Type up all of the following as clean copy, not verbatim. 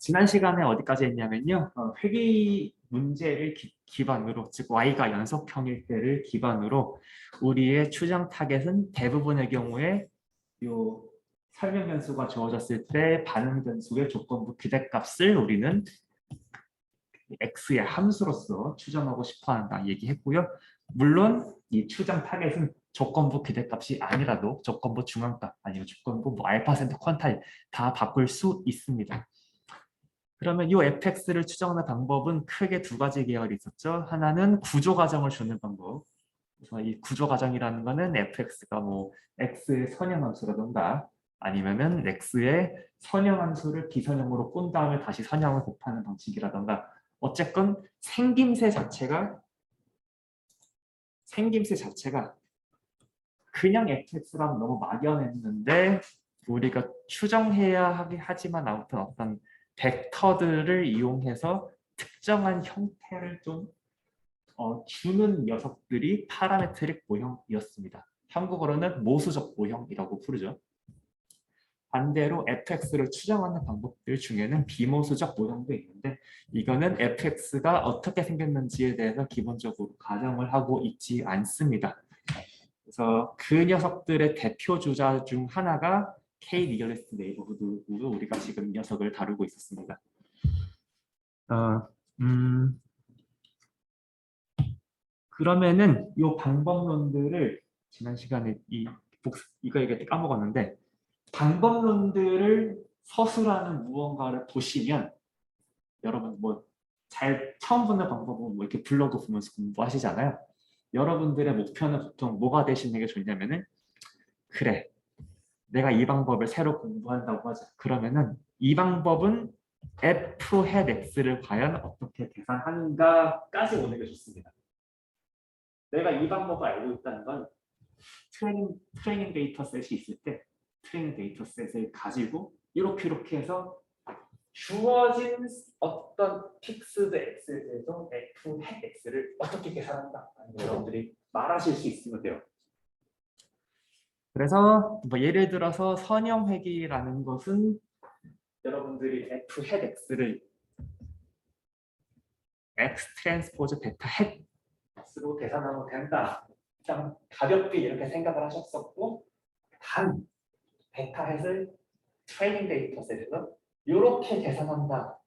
지난 시간에 어디까지 했냐면요. 회귀 문제를 기반으로, 즉 y가 연속형일 때를 기반으로 우리의 추정 타겟은 대부분의 경우에 요 설명 변수가 주어졌을 때 반응 변수의 조건부 기대값을 우리는 x의 함수로서 추정하고 싶어 한다 얘기했고요. 물론 이 추정 타겟은 조건부 기대값이 아니라도 조건부 중앙값 아니면 조건부 뭐 알파센트 퀀타일 다 바꿀 수 있습니다. 그러면 이 fx를 추정하는 방법은 크게 두 가지 계열이 있었죠. 하나는 구조 가정을 주는 방법. 그래서 이 구조 가정이라는 거는 fx가 뭐 x의 선형함수라던가 아니면은 x의 선형함수를 비선형으로 꾼 다음에 다시 선형을 곱하는 방식이라던가 어쨌건 생김새 자체가 그냥 fx랑 너무 막연했는데 우리가 추정해야 하지만 아무튼 어떤 벡터들을 이용해서 특정한 형태를 좀 주는 녀석들이 파라메트릭 모형이었습니다. 한국어로는 모수적 모형이라고 부르죠. 반대로 fx를 추정하는 방법들 중에는 비모수적 모형도 있는데 이거는 fx가 어떻게 생겼는지에 대해서 기본적으로 가정을 하고 있지 않습니다. 그래서 그 녀석들의 대표 주자 중 하나가 K-니어리스트 네이버후드로 우리가 지금 녀석을 다루고 있었습니다. 그러면은 이 방법론들을 지난 시간에 이거 까먹었는데 방법론들을 서술하는 무언가를 보시면 여러분 뭐 잘 처음 보는 방법은 뭐 이렇게 블로그 보면서 공부하시잖아요. 여러분들의 목표는 보통 뭐가 되시는 게 좋냐면은 그래 내가 이 방법을 새로 공부한다고 하자. 그러면은 이 방법은 f hat x를 과연 어떻게 계산하는가까지 오는 게 좋습니다. 내가 이 방법을 알고 있다는 건 트레이닝 데이터 셋이 있을 때 트레이닝 데이터 셋을 가지고 이렇게 해서 주어진 어떤 픽스드 x에 대해서 f hat x를 어떻게 계산한다. 여러분들이 말하실 수 있으면 돼요. 그래서 뭐 예를 들어서 선형회귀라는 것은 여러분들이 f hat x를 x 트랜스포즈 베타 햇으로 계산하면 된다. 그냥 가볍게 이렇게 생각을 하셨었고 단 베타 햇을 트레이닝 데이터셋에서 이렇게 계산한다.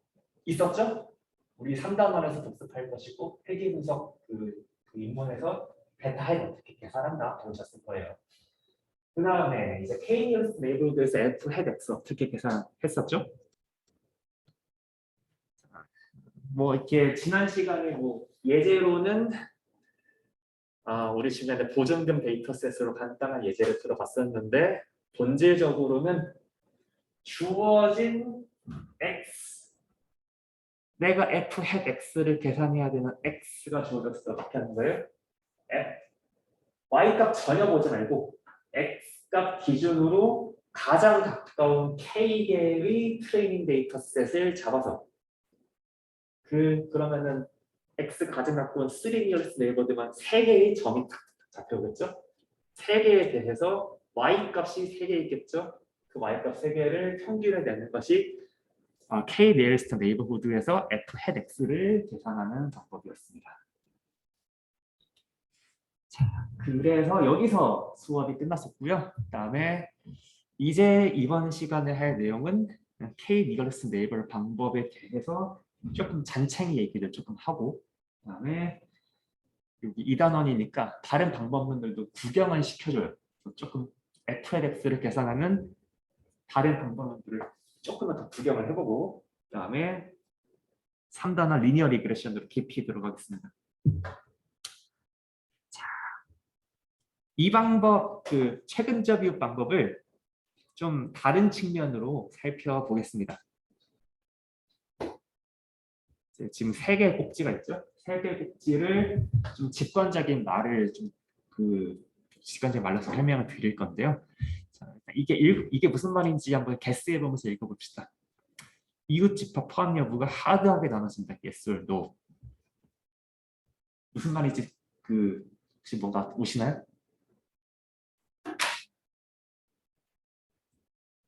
있었죠? 우리 3단원에서 복습할 것이고 회귀 분석 그 입문에서 베타 햇 어떻게 계산한다 배우셨을 거예요. 그 다음에 이제 K-니어리스트 네이버후드에서 f hat x 어떻게 계산했었죠? 뭐 이렇게 지난 시간에 뭐 예제로는 우리 지금까지 보증금 데이터셋으로 간단한 예제를 들어봤었는데 본질적으로는 주어진 x 내가 f hat x를 계산해야 되는 x가 주어졌을 때 어떻게 하는 거예요? y 값 전혀 보지 말고 x 값 기준으로 가장 가까운 k개의 트레이닝 데이터셋을 잡아서 그러면은 x 가장 가까운 3 니어리스트 네이버드만 3개의 점이 탁 잡혀오겠죠? 3개에 대해서 y 값이 3개 있겠죠? 그 y 값 3개를 평균해 내는 것이 k 니어리스트 네이버후드에서 f hat x를 계산하는 방법이었습니다. 자, 그래서 여기서 수업이 끝났었고요. 그다음에 이제 이번 시간에 할 내용은 k 니어리스트 네이버 방법에 대해서 조금 잔챙이 얘기를 조금 하고 그다음에 여기 2단원이니까 다른 방법론들도 구경을 시켜줘요. 조금 f hat x를 계산하는 다른 방법론들을 조금만 더 구경을 해보고 그다음에 3단원 리니어 리그레션으로 깊이 들어가겠습니다. 자, 이 방법, 그 최근적 비율 방법을 좀 다른 측면으로 살펴보겠습니다. 지금 3개의 꼭지가 있죠? 3개의 꼭지를 좀 직관적인 말을 좀 직관적인 말로 설명을 드릴 건데요. 자, 이게 무슨 말인지 한번 개스해 보면서 읽어봅시다. 이웃 집합 포함 여부가 하드하게 나눠진다. Yes or no. 무슨 말인지 혹시 뭔가 오시나요?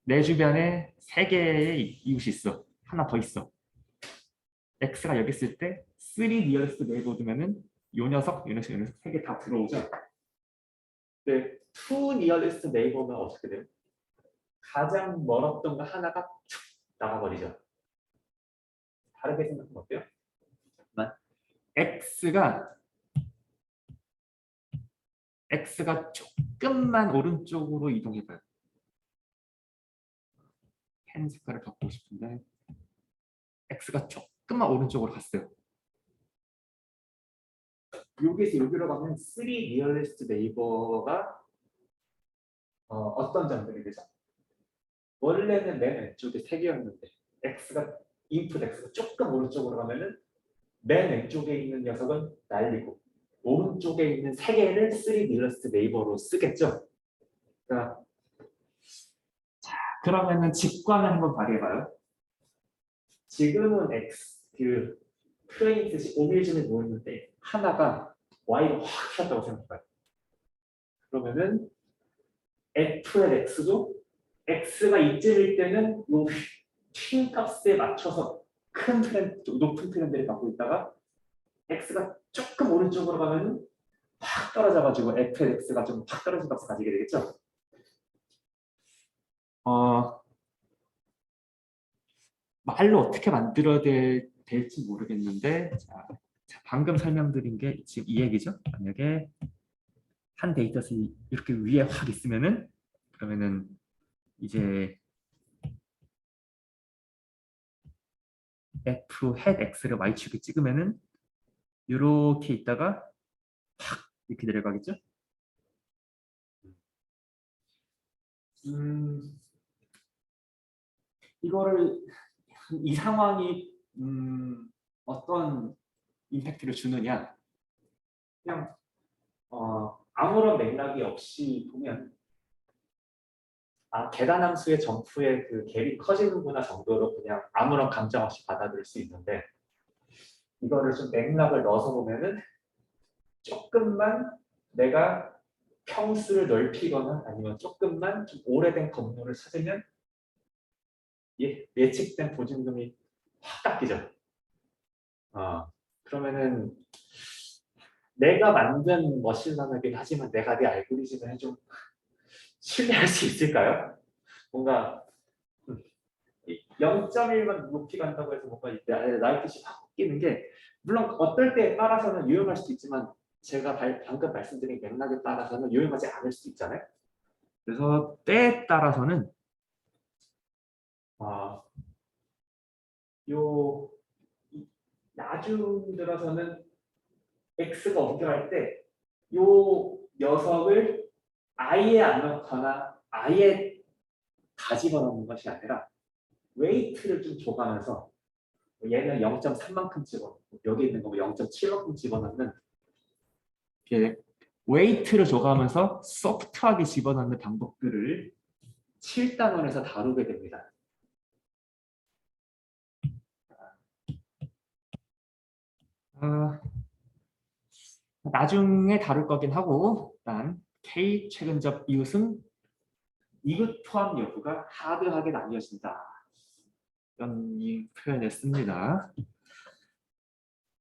내 주변에 3개의 이웃이 있어. 하나 더 있어. x가 여기 있을 때 3 nearest neighbor 두면은 요 녀석, 요 녀석, 요 녀석 세 개 다 들어오죠. 근데 2 nearest neighbor면 어떻게 돼요? 가장 멀었던 거 하나가 툭 나가버리죠. 다르게 생각하면 어때요? x가 조금만 오른쪽으로 이동해봐요. 펜 색깔을 바꾸고 싶은데 x가 조금만 오른쪽으로 갔어요. 여기서 여기로 가면 3 nearest neighbor가 어떤 점들이 되죠? 원래는 맨 왼쪽에 3개였는데 x가 인풋 x가 조금 오른쪽으로 가면은 맨 왼쪽에 있는 녀석은 날리고 오른쪽에 있는 3개를 3 nearest neighbor로 쓰겠죠. 그러니까 그러면은 직관을 한번 발휘해봐요. 지금은 x 그 프레임셋이 오밀전에 모였는데 하나가 y로 확 튀었다고 생각해봐요. 그러면은 f의 x도 x가 이쯤일 때는 요 튠 값에 맞춰서 큰 트렌드, 높은 트렌드를 갖고 있다가 x가 조금 오른쪽으로 가면은 확 떨어져가지고 f의 x가 좀 확 떨어진 값을 가지게 되겠죠. 말로 어떻게 만들어야 될지 모르겠는데 자, 방금 설명드린 게 지금 이 얘기죠. 만약에 한 데이터셋이 이렇게 위에 확 있으면은 그러면은 이제 f hat x를 y축에 찍으면은 이렇게 있다가 확 이렇게 내려가겠죠. 이거를 이 상황이 어떤 임팩트를 주느냐? 그냥 아무런 맥락이 없이 보면 계단함수의 점프의 그 갭이 커지는구나 정도로 그냥 아무런 감정 없이 받아들일 수 있는데 이거를 좀 맥락을 넣어서 보면은 조금만 내가 평수를 넓히거나 아니면 조금만 좀 오래된 건물을 찾으면 예측된 보증금이 확 깎이죠. 그러면은 내가 만든 머신러닝이긴 하지만 내가 내 알고리즘을 좀 신뢰할 수 있을까요? 뭔가 0.1만 높이 간다고 해서 뭔가 나의 뜻이 확 바뀌는 게 물론 어떨 때에 따라서는 유용할 수도 있지만 제가 방금 말씀드린 맥락에 따라서는 유용하지 않을 수도 있잖아요. 그래서 때에 따라서는 요 나중 들어서는 x가 옮겨갈 때 요 녀석을 아예 안 넣거나 아예 다 집어넣는 것이 아니라 웨이트를 좀 줘가면서 얘는 0.3만큼 집어넣고 여기 있는 거 0.7만큼 집어넣는 이렇게 웨이트를 줘가면서 소프트하게 집어넣는 방법들을 7단원에서 다루게 됩니다. 나중에 다룰 거긴 하고 일단 K 최근접 이웃은 이웃 포함 여부가 하드하게 나뉘어진다. 이런 표현을 씁니다.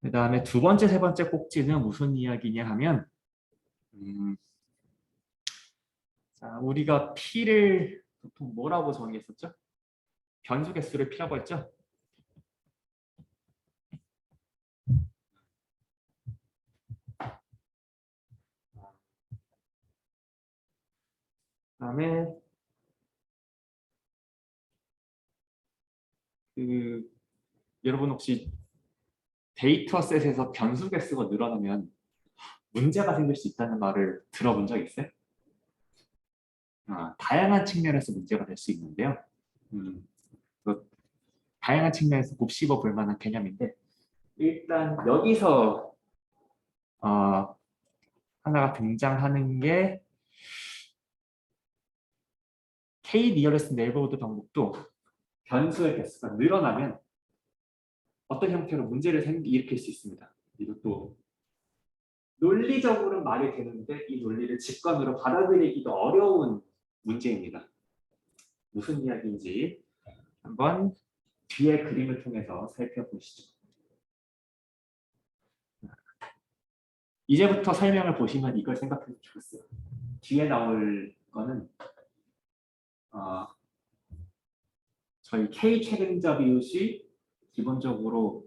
그 다음에 두 번째, 세 번째 꼭지는 무슨 이야기냐 하면 자, 우리가 P를 보통 뭐라고 정의했었죠? 변수 개수를 P라고 했죠? 그다음에 여러분 혹시 데이터셋에서 변수 개수가 늘어나면 문제가 생길 수 있다는 말을 들어본 적 있어요? 다양한 측면에서 문제가 될 수 있는데요. 다양한 측면에서 곱씹어 볼 만한 개념인데 일단 여기서 하나가 등장하는 게 K 니어레스트 네이버후드 방법도 변수의 개수가 늘어나면 어떤 형태로 문제를 일으킬 수 있습니다. 이것도 논리적으로 말이 되는데 이 논리를 직관으로 받아들이기도 어려운 문제입니다. 무슨 이야기인지 한번 뒤에 그림을 통해서 살펴보시죠. 이제부터 설명을 보시면 이걸 생각해도 좋겠어요. 뒤에 나올 거는 저희 K 책임자 비율이 기본적으로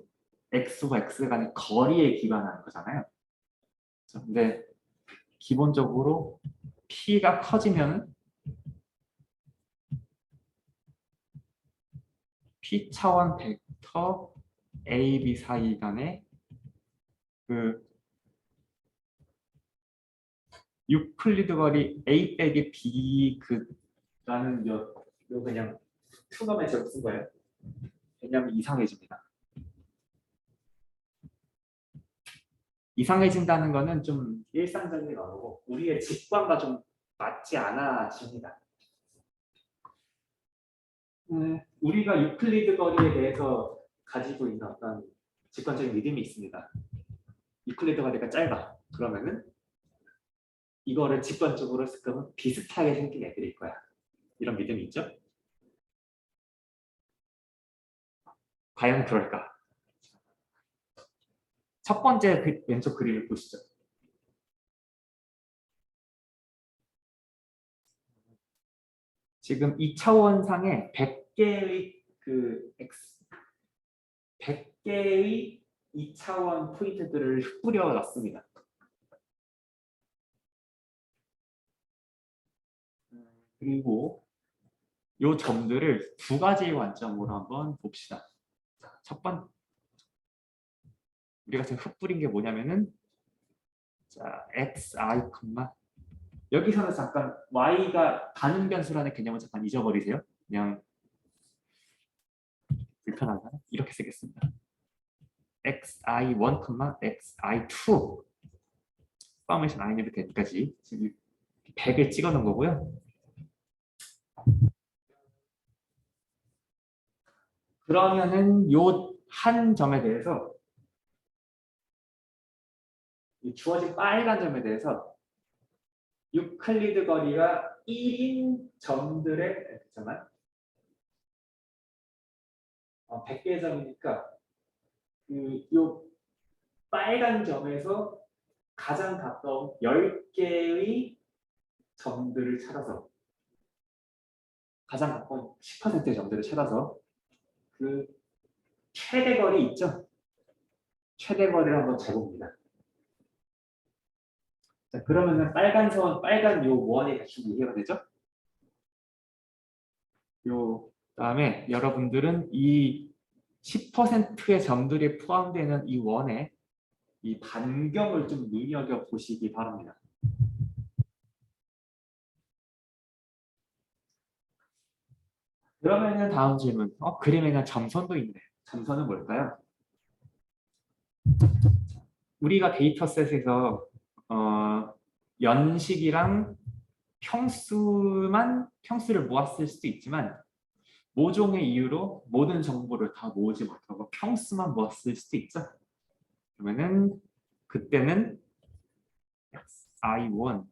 X와 X 간의 거리에 기반하는 거잖아요. 근데 기본적으로 P가 커지면 P 차원 벡터 A, B 사이 간의 그 유클리드 거리 A 빼기 B 라는 요 그냥 투넘에 적쓴 거예요. 왜냐하면 이상해집니다. 이상해진다는 거는 좀 일상적인 언어고 우리의 직관과 좀 맞지 않아집니다. 우리가 유클리드 거리에 대해서 가지고 있는 어떤 직관적인 믿음이 있습니다. 유클리드 거리가 짧아. 그러면은 이거를 직관적으로 쓰면 비슷하게 생긴 애들일 거야. 이런 믿음이 있죠? 과연 그럴까? 첫 번째 왼쪽 그림을 보시죠. 지금 2차원상에 100개의 100개의 2차원 포인트들을 흩뿌려 놨습니다. 그리고 이 점들을 두 가지의 관점으로 한번 봅시다. 첫 번째, 우리가 지금 흩뿌린 게 뭐냐면은 자, xi, 여기서는 잠깐 y가 가능 변수라는 개념을 잠깐 잊어버리세요. 그냥 불편하다. 이렇게 쓰겠습니다. xi1, xi2 포메이션 i는 되기까지 지금 100을 찍어 놓은 거고요. 그러면은 요 한 점에 대해서 이 주어진 빨간 점에 대해서 유클리드 거리가 1인 점들의 잠깐만 100개의 점이니까 요 빨간 점에서 가장 가까운 10개의 점들을 찾아서 가장 가까운 10%의 점들을 찾아서 그 최대 거리 있죠? 최대 거리를 한번 재봅니다. 자, 그러면은 빨간 선, 빨간 요 원이 대충 이해가 되죠? 요 다음에 여러분들은 이 10%의 점들이 포함되는 이 원의 이 반경을 좀 눈여겨 보시기 바랍니다. 그러면은 다음 질문. 그림에는 점선도 있네. 점선은 뭘까요? 우리가 데이터셋에서 연식이랑 평수를 모았을 수도 있지만 모종의 이유로 모든 정보를 다 모으지 못하고 평수만 모았을 수도 있죠. 그러면은 그때는 xi1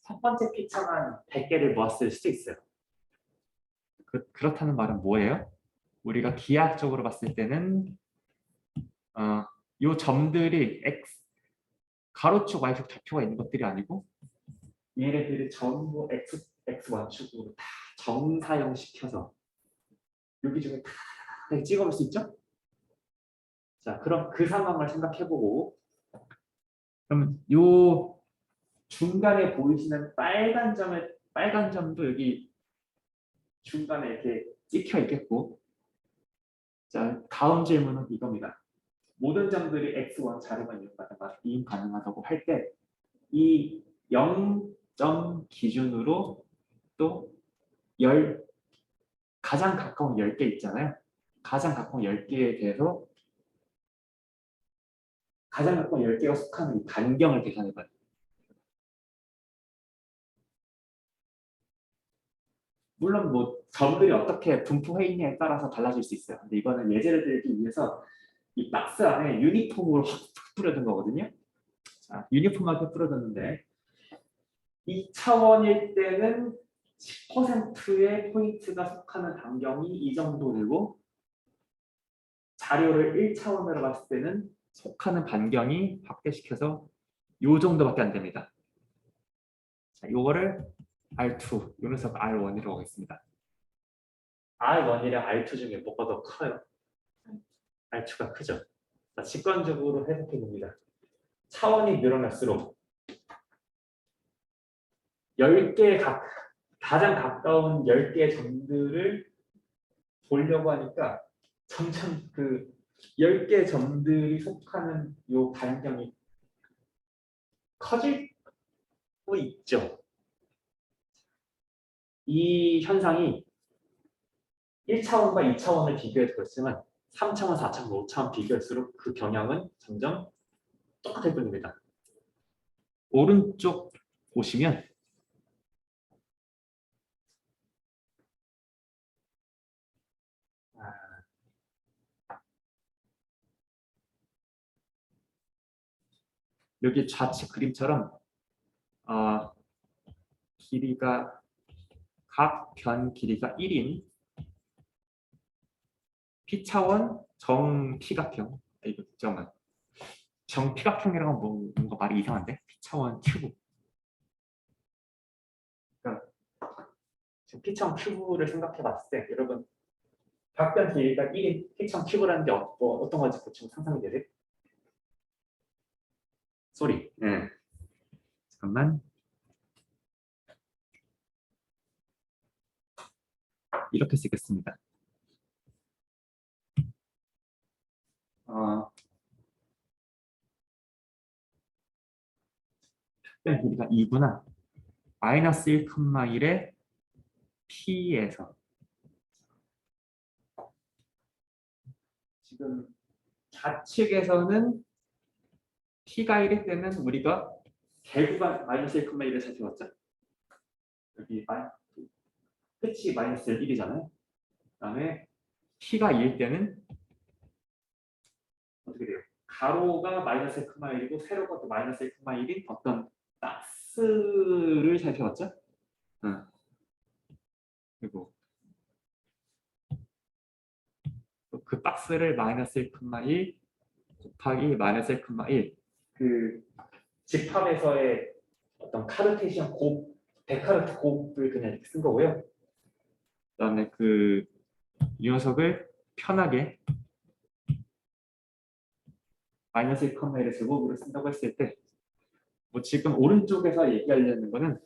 첫 번째 피처만 100개를 모았을 수도 있어요. 그렇다는 말은 뭐예요? 우리가 기하학적으로 봤을 때는 이 점들이 x 가로축, y축 좌표가 있는 것들이 아니고 얘네들이 전부 x1축으로 다 정사형시켜서 여기 중에 다 찍어볼 수 있죠? 자, 그럼 그 상황을 생각해보고 그러면 요 중간에 보이시는 빨간 점도 여기 중간에 이렇게 찍혀 있겠고 자, 다음 질문은 이겁니다. 모든 점들이 x1 자료만 이용 가능하다고 할 때 이 0점 기준으로 또 가장 가까운 10개 있잖아요. 가장 가까운 10개에 대해서 가장 가까운 10개가 속하는 이 반경을 계산해봐요. 물론 뭐 점들이 어떻게 분포해 있냐에 따라서 달라질 수 있어요. 근데 이거는 예제를 들기 위해서 이 박스 안에 유니폼으로 확 뿌려둔 거거든요. 자, 유니폼하게 뿌려뒀는데 2차원일 때는 10%의 포인트가 속하는 반경이 이 정도 되고 자료를 1차원으로 봤을 때는 속하는 반경이 확대시켜서 요 정도밖에 안 됩니다. 자, 요거를 R2, 요 녀석 R1이라고 하겠습니다. R1이랑 R2 중에 뭐가 더 커요? R2가 크죠. 자, 직관적으로 해석해 봅니다. 차원이 늘어날수록 10개 가장 가까운 10개의 점들을 보려고 하니까 점점 그 10개 점들이 속하는 요 반경이 커지고 있죠. 이 현상이 1차원과 2차원을 비교해도 그렇지만 3차원, 4차원, 5차원 비교할수록 그 경향은 점점 똑같을 뿐입니다. 오른쪽 보시면 여기 좌측 그림처럼 길이가 각 변 길이가 1인 P차원 정피각형. 이거 잠깐만. 정피각형이라고 하면 뭔가 말이 이상한데? P차원 큐브. 그러니까 지금 P차원 큐브를 생각해 봤을 때 여러분 각변 길이가 1인 P차원 큐브라는 게 어떤 건지 대충 상상이 되세요? 소리. 네. 잠깐만. 이렇게 쓰겠습니다. 각변 길이가 2구나. 마이너스 1,1의 P에서 지금 좌측에서는 P가 1일 때는 우리가 개구간 마이너스 1,1을 살펴봤죠? 여기 끝이 마이너스 1이잖아요. 그 다음에 P가 2일 때는 어떻게 돼요? 가로가 마이너스 1,1이고 세로가 또 마이너스 1,1인 어떤 박스를 살펴봤죠? 그리고 그 박스를 마이너스 1,1 곱하기 마이너스 1,1 그 집합에서의 어떤 카르테시안 곱, 데카르트 곱을 그냥 이렇게 쓴 거고요. 그다음에 이 녀석을 편하게 마이너스 1,1의 제곱으로 쓴다고 했을 때 뭐 지금 오른쪽에서 얘기하려는 거는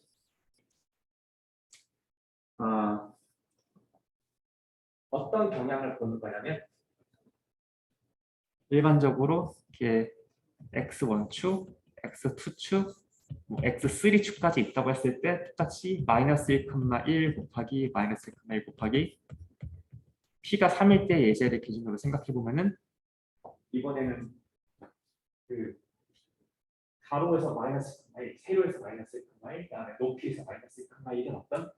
어떤 경향을 보는 거냐면 일반적으로 이렇게 x1축, x2축, x3축까지 있다고 했을 때 똑같이 마이너스 1,1 곱하기 마이너스 1,1 곱하기 p가 3일 때 예제를 기준으로 생각해 보면은 이번에는 그 가로에서 마이너스 1,1, 세로에서 마이너스 1,1, 그다음에 높이에서 마이너스 1,1은 어떤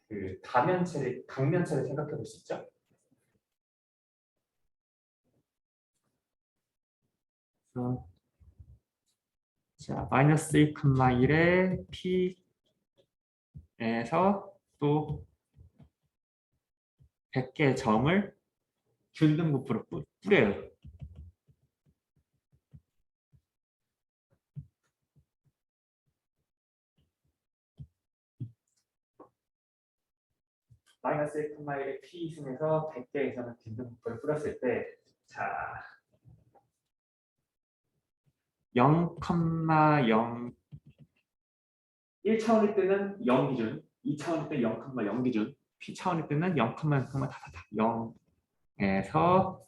그 강면체를 생각해 볼 수 있죠. 그래서 자, 마이너스 1,1의 P에서 또 100개의 점을 균등부프로 뿌려요. 마이너스 1,1의 P 중에서 100개의 점을 균등부프를 뿌렸을 때 자, 0,0 1차원일 때는 0 기준, 2차원일 때 0,0 기준, P차원일 때는 0,0 0에서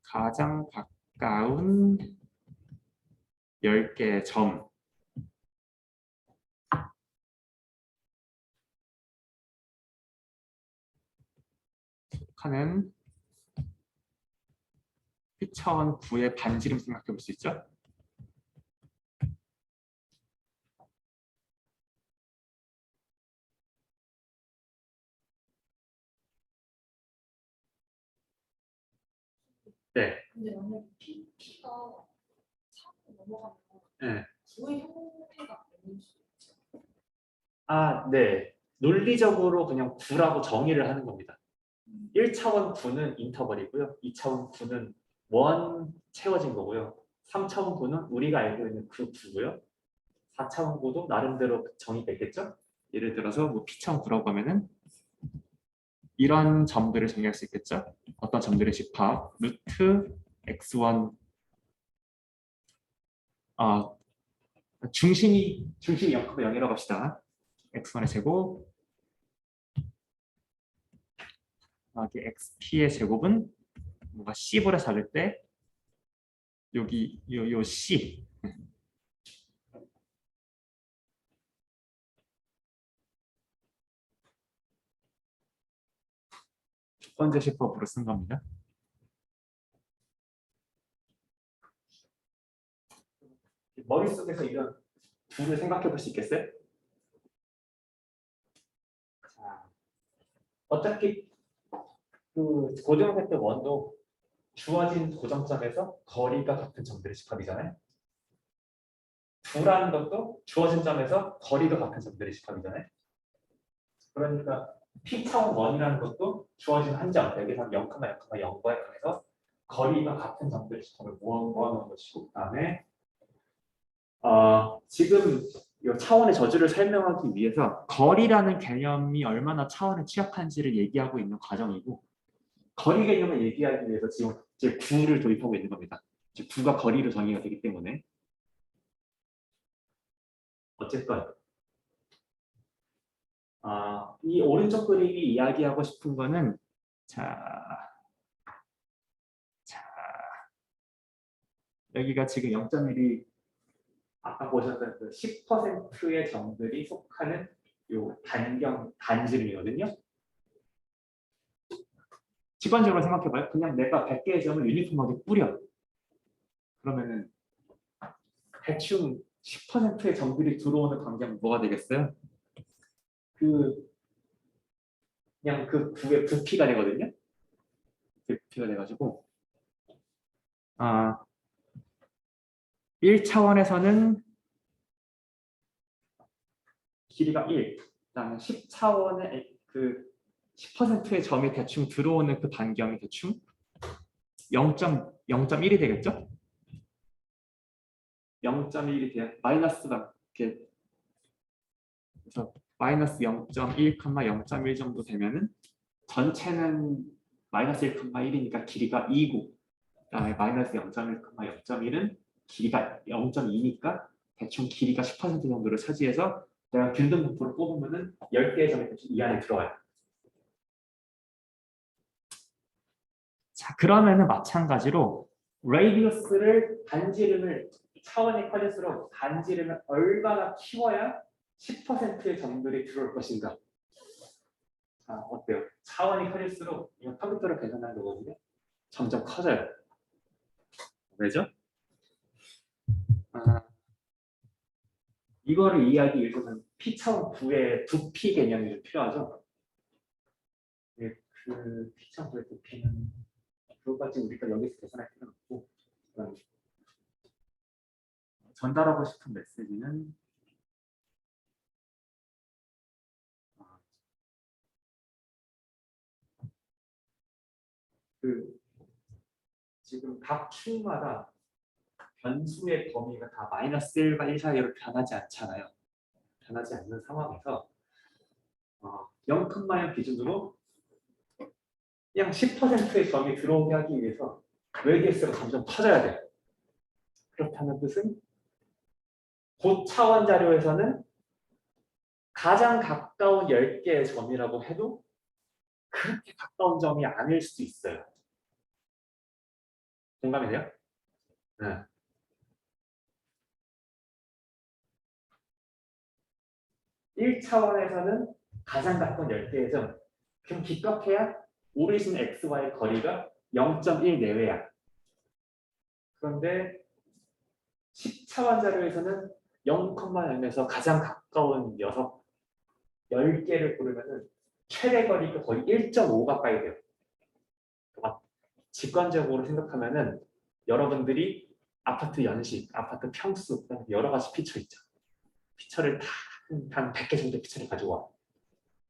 가장 가까운 10개의 점 하는 P차원 9의 반지름 생각해 볼 수 있죠? 네. 근데 만약에 P가 3을 넘어가면 네. 9의 형태가 아닐 수 있죠. 네. 논리적으로 그냥 구라고 정의를 하는 겁니다. 1차원 구는 인터벌이고요. 2차원 구는 원 채워진 거고요. 3차원 구는 우리가 알고 있는 그 구고요. 4차원 구도 나름대로 정의됐겠죠? 예를 들어서 뭐 P차원 구라고 하면은 이런 점들을 정의할 수 있겠죠? 어떤 점들의 집합, 루트 x1 중심이 0,0이라고 합시다. x1의 제곱 xp의 제곱은 뭔가 c보다 작을 때 여기 요 c 조건제시법으로 쓴 겁니다. 머릿속에서 이런 둘을 생각해 볼 수 있겠어요? 자, 어차피 그 고등학교 때 원도 주어진 고정점에서 거리가 같은 점들의 집합이잖아요. 두라는 것도 주어진 점에서 거리가 같은 점들의 집합이잖아요. 그러니까 P차원 원이라는 것도 주어진 한 점, 여기서 0,0,0과에 관해서 거리가 같은 점들의 집합을 모아놓은 것이고, 그다음에 지금 이 차원의 저주를 설명하기 위해서 거리라는 개념이 얼마나 차원에 취약한지를 얘기하고 있는 과정이고, 거리 개념을 얘기하기 위해서 지금 이제 구를 도입하고 있는 겁니다. 이제 구가 거리로 정의가 되기 때문에 어쨌건 이 오른쪽 그림이 이야기하고 싶은 거는 자, 여기가 지금 0.1이 아까 보셨던 그 10%의 점들이 속하는 요 단지름이거든요. 직관적으로 생각해봐요. 그냥 내가 100개의 점을 유니폼하게 뿌려. 그러면은 대충 10%의 점들이 들어오는 반경은 뭐가 되겠어요? 그냥 그 구의 부피가 되거든요. 그 부피가 돼가지고 1차원에서는 길이가 1, 그다음에 10차원의 그 10%의 점이 대충 들어오는 그 반경이 대충 0.1이 되겠죠? 0.1이 돼야 마이너스가 이렇게 그래서 마이너스 0.1, 0.1 정도 되면은 전체는 마이너스 1,1이니까 길이가 2고, 그다음에 마이너스 0.1, 0.1은 길이가 0.2니까 대충 길이가 10% 정도를 차지해서 내가 균등 분포를 뽑으면은 10개의 점이 대충 이 안에 들어와요. 자, 그러면은 마찬가지로 레디우스를 반지름을 차원이 커질수록 반지름을 얼마나 키워야 10%의 점들이 들어올 것인가? 자, 어때요? 차원이 커질수록 이거 컴퓨터로 계산하는 거거든요. 점점 커져요. 왜죠? 이거를 이해하기 위해서는 P차원 9의 부피 개념이 좀 필요하죠. 그 P차원 9의 부피는 그것까지 우리가 여기서 계산할 필요는 없고, 전달하고 싶은 메시지는 지금 각 축마다 변수의 범위가 다 마이너스 1과 1 사이로 변하지 않잖아요. 변하지 않는 상황에서 0,0 기준으로 그냥 10%의 점이 들어오게 하기 위해서 레디어스가 점점 커져야 돼요. 그렇다는 뜻은 고차원 자료에서는 가장 가까운 10개의 점이라고 해도 그렇게 가까운 점이 아닐 수도 있어요. 공감이 돼요? 네. 1차원에서는 가장 가까운 10개의 점. 그럼 기껏해야 오리진 x와의 거리가 0.1 내외야. 그런데 10차원 자료에서는 0,0에서 가장 가까운 10개를 고르면은 최대 거리가 거의 1.5 가까이 돼요. 직관적으로 생각하면은 여러분들이 아파트 연식, 아파트 평수, 여러 가지 피처 있죠. 피처를 다 한 100개 정도의 피처를 가지고 와.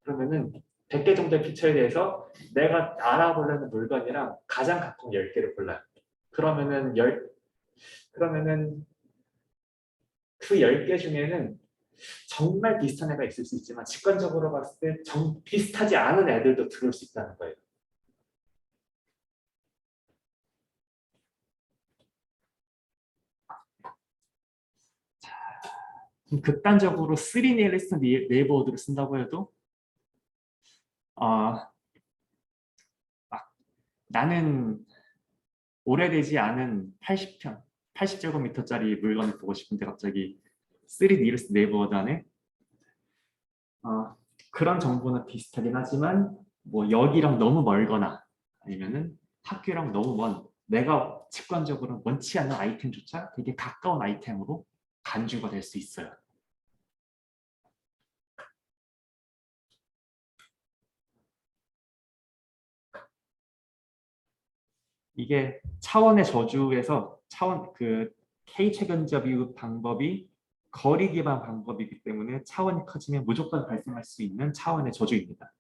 그러면은 100개 정도의 피처에 대해서 내가 알아보려는 물건이랑 가장 가까운 10개를 골라요. 그러면은 그 10개 중에는 정말 비슷한 애가 있을 수 있지만 직관적으로 봤을 때 비슷하지 않은 애들도 들어올 수 있다는 거예요. 극단적으로 3 리스트 네이버워드를 쓴다고 해도 어, 나는 오래되지 않은 80제곱미터짜리 물건을 보고 싶은데 갑자기 3 리스트 네이버워드 안에 그런 정보는 비슷하긴 하지만 뭐 여기랑 너무 멀거나 아니면은 학교랑 너무 먼 내가 직관적으로 원치 않는 아이템조차 되게 가까운 아이템으로 간주가 될 수 있어요. 이게 차원의 저주에서 K 최근자 비율 방법이 거리 기반 방법이기 때문에 차원이 커지면 무조건 발생할 수 있는 차원의 저주입니다.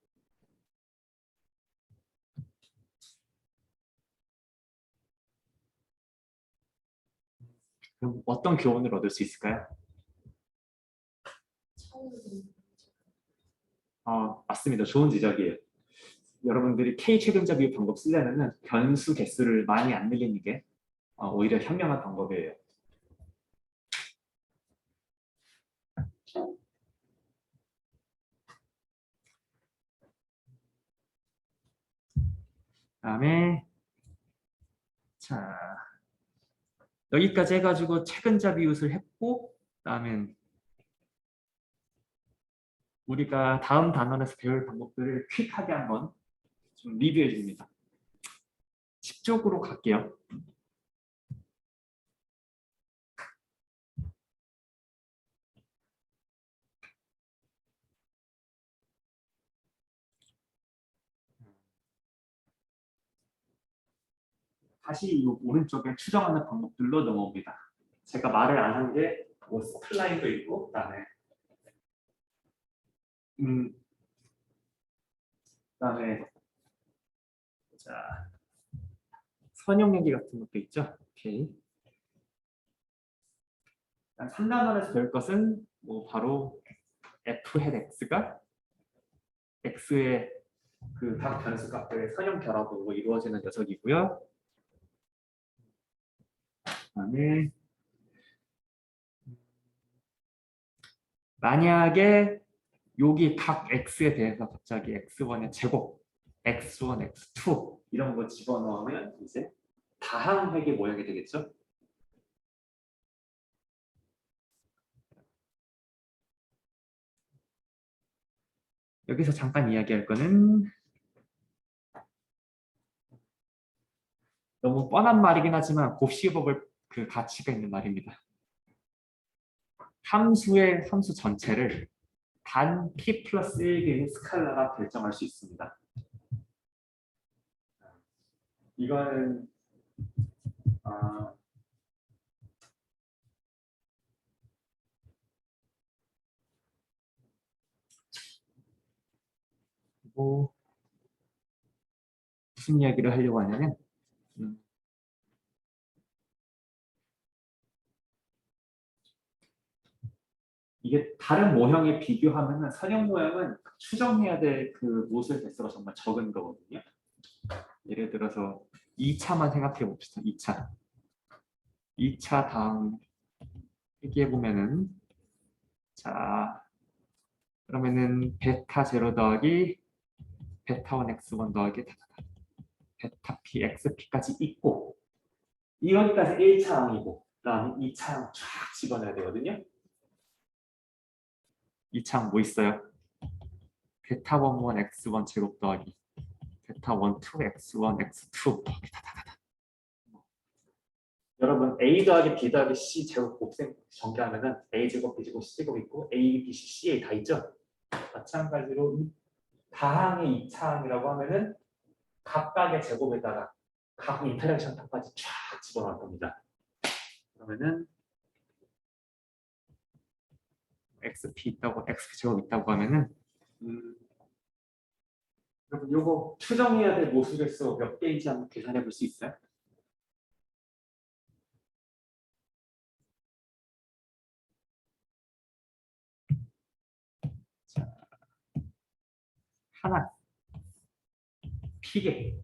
그럼 어떤 교훈을 얻을 수 있을까요? 맞습니다. 좋은 지적이에요. 여러분들이 K 최근자 비율 방법 쓰려면 변수 개수를 많이 안 늘리는 게 오히려 현명한 방법이에요. 그다음에 자 여기까지 해가지고 최근자 비웃을 했고 그다음에 우리가 다음 단원에서 배울 방법들을 퀵하게 한번 좀 리뷰해 줍니다. 10쪽으로 갈게요. 다시 이 오른쪽에 추정하는 방법들로 넘어옵니다. 제가 말을 안 한 게 뭐 스플라인도 있고 음, 그다음에 자 선형얘기 같은 것도 있죠. 오케이. 3단원에서 배울 것은 뭐 바로 f hat x가 x의 그 각 변수 값들의 선형 결합으로 이루어지는 녀석이고요. 그다음에 만약에 여기 각 x에 대해서 갑자기 x1의 제곱, x1, x2 이런 거 집어넣으면 이제 다항획의 모양이 되겠죠. 여기서 잠깐 이야기할 거는 너무 뻔한 말이긴 하지만 곱씹어볼 그 가치가 있는 말입니다. 함수 전체를 단 p 플러스 1개의 스칼라가 결정할 수 있습니다. 이거는 뭐 무슨 이야기를 하려고 하냐면 이게 다른 모형에 비교하면 선형 모형은 추정해야 될 그 모술 개수가 정말 적은 거거든요. 예를 들어서 2차만 생각해 봅시다. 2차 다음 얘기해 보면은 자 그러면은 베타 0 더하기 베타 1 x1 더하기 베타 p xp까지 있고 여기까지 1차항이고 그다음에 2차항 쫙 집어넣어야 되거든요. 2차항 뭐 있어요? 베타 1 x1 제곱 더하기 베타 1 x1 x2 더하기 여러분 A 더하기 B 더하기 C 제곱 곱셈 전개하면은 A 제곱 B 제곱 C 제곱 있고 A, B, C, C에 다 있죠. 마찬가지로 다항의 2차항이라고 하면은 각각의 제곱에다가 각 인터랙션 탑까지 쫙 집어넣을 겁니다. 그러면은 xp 있다고 x 제곱 있다고 하면은 여러분 요거 추정해야 될 모수개수 몇 개인지 한번 계산해 볼 수 있어요? 자, 하나 p개.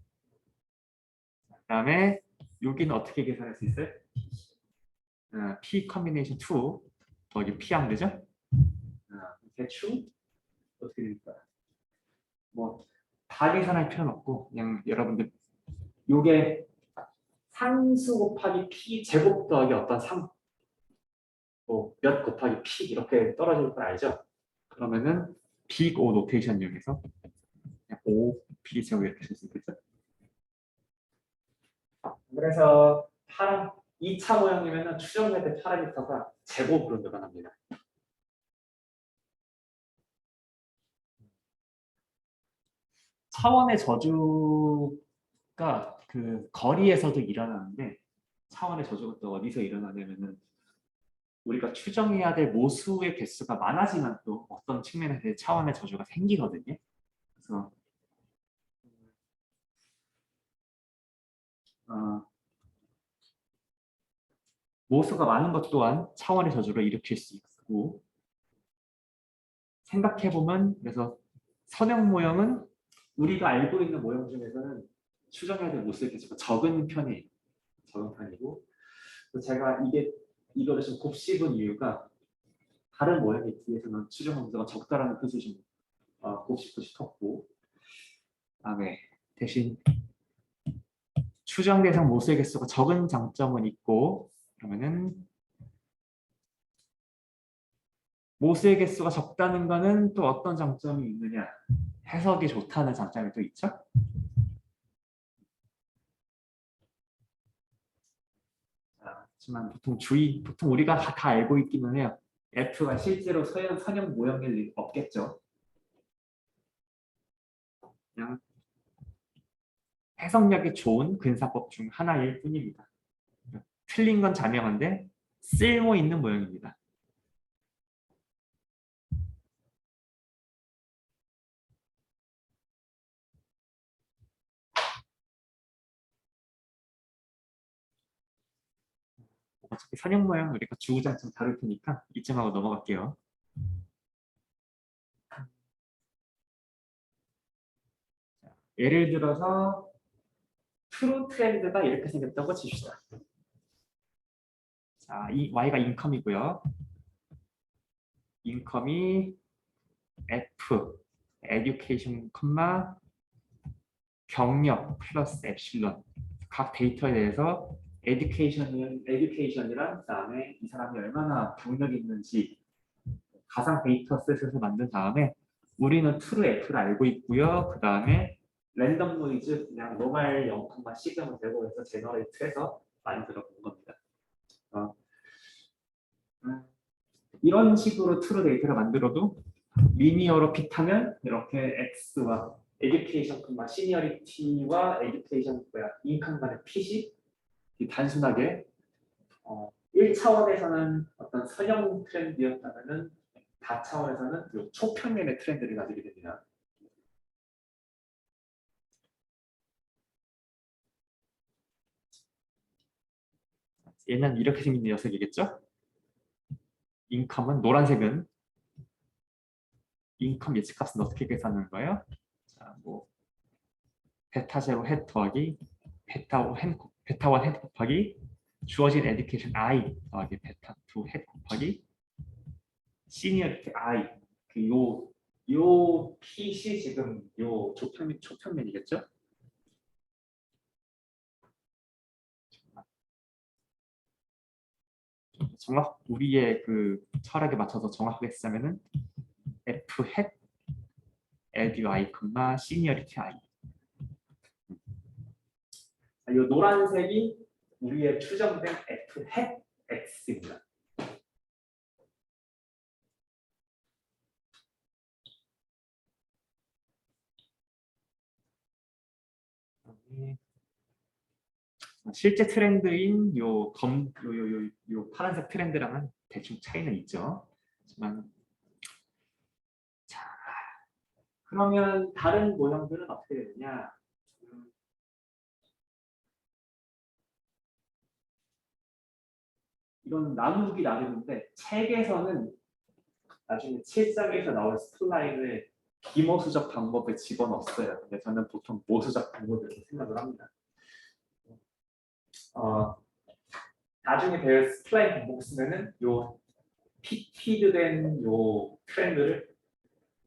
그다음에 여기는 어떻게 계산할 수 있어요? p 커뮤니케이션 2 더하기 p 하면 되죠? 대충 어떻게 될까요? 뭐 다 계산할 필요는 없고 그냥 여러분들 요게 상수 곱하기 p 제곱 더하기 어떤 몇 곱하기 p 이렇게 떨어질 걸 알죠? 그러면은 빅 O 노테이션 이용해서 그냥 O p 제곱 이렇게 쓸 수 있겠죠? 그래서 파란 2차 모형이면은 추정해야 될 파라미터가 제곱으로 늘어납니다. 차원의 저주가 그 거리에서도 일어나는데 차원의 저주가 또 어디서 일어나냐면은 우리가 추정해야 될 모수의 개수가 많아지면 또 어떤 측면에서 차원의 저주가 생기거든요. 그래서 어, 모수가 많은 것 또한 차원의 저주를 일으킬 수 있고 생각해보면 그래서 선형 모형은 우리가 알고 있는 모형 중에서는 추정해야 될 모수의 개수가 적은 편이에요. 적은 편이고 제가 이거를 좀 곱씹은 이유가 다른 모형에 비해서는 추정 함수가 적다라는 뜻을 좀 곱씹고 싶었고 그다음에 대신 추정 대상 모수의 개수가 적은 장점은 있고 그러면은 모수의 개수가 적다는 거는 또 어떤 장점이 있느냐 해석이 좋다는 장점이 또 있죠. 하지만 보통 우리가 다 알고 있기는 해요. F가 실제로 선형 모형일 리 없겠죠. 그냥 해석력이 좋은 근사법 중 하나일 뿐입니다. 틀린 건 자명한데 쓸모 있는 모형입니다. 어차피 선형 모형 우리가 주구장창 다룰 테니까 이쯤 하고 넘어갈게요. 예를 들어서 트루 트렌드가 이렇게 생겼다고 칩시다. 자, 이 y가 인컴이고요. 인컴이 f education, 경력 플러스 엡실론 각 데이터에 대해서 education이랑 그다음에 이 사람이 얼마나 경력이 있는지 가상 데이터 셋에서 만든 다음에 우리는 true f를 알고 있고요. 그 다음에 랜덤 노이즈 그냥 노말 0, 시그널 되고 해서 제너레이트해서 만들어 본 겁니다. 어, 이런 식으로 true 데이터를 만들어도 리니어로 핏하면 이렇게 x와 에듀케이션, 시니어리티와 에듀케이션 인컴 간의 핏이 단순하게 1차원에서는 어떤 선형 트렌드였다면은 다차원에서는 초평면의 트렌드를 가지게 됩니다. 얘는 이렇게 생긴 녀석이겠죠? 인컴은 노란색은 인컴 예측값은 어떻게 계산하는 거예요? 자, 뭐 베타 제로 헤드 더하기 베타 원 헤드 곱하기 주어진 에듀케이션 I 더하기 베타 2 헤드 곱하기 시니어리티 I 요 핏이 지금 요 초평면이겠죠? 우리의 그 철학에 맞춰서 정확하게 쓰자면은 F hat 에듀 I, 시니어리티 I. 이 노란색이 우리의 추정된 F hat X입니다. 실제 트렌드인 요 파란색 트렌드랑은 대충 차이는 있죠. 하지만 그러면 다른 모형들은 어떻게 되느냐? 이건 나누기 나누는데 책에서는 나중에 7장에서 나올 스플라인을 비모수적 방법을 집어넣었어요. 근데 저는 보통 모수적 방법을 이렇게 생각을 합니다. 나중에 배울 스플라인 방법 쓰면은 요 피드된 요 트렌드를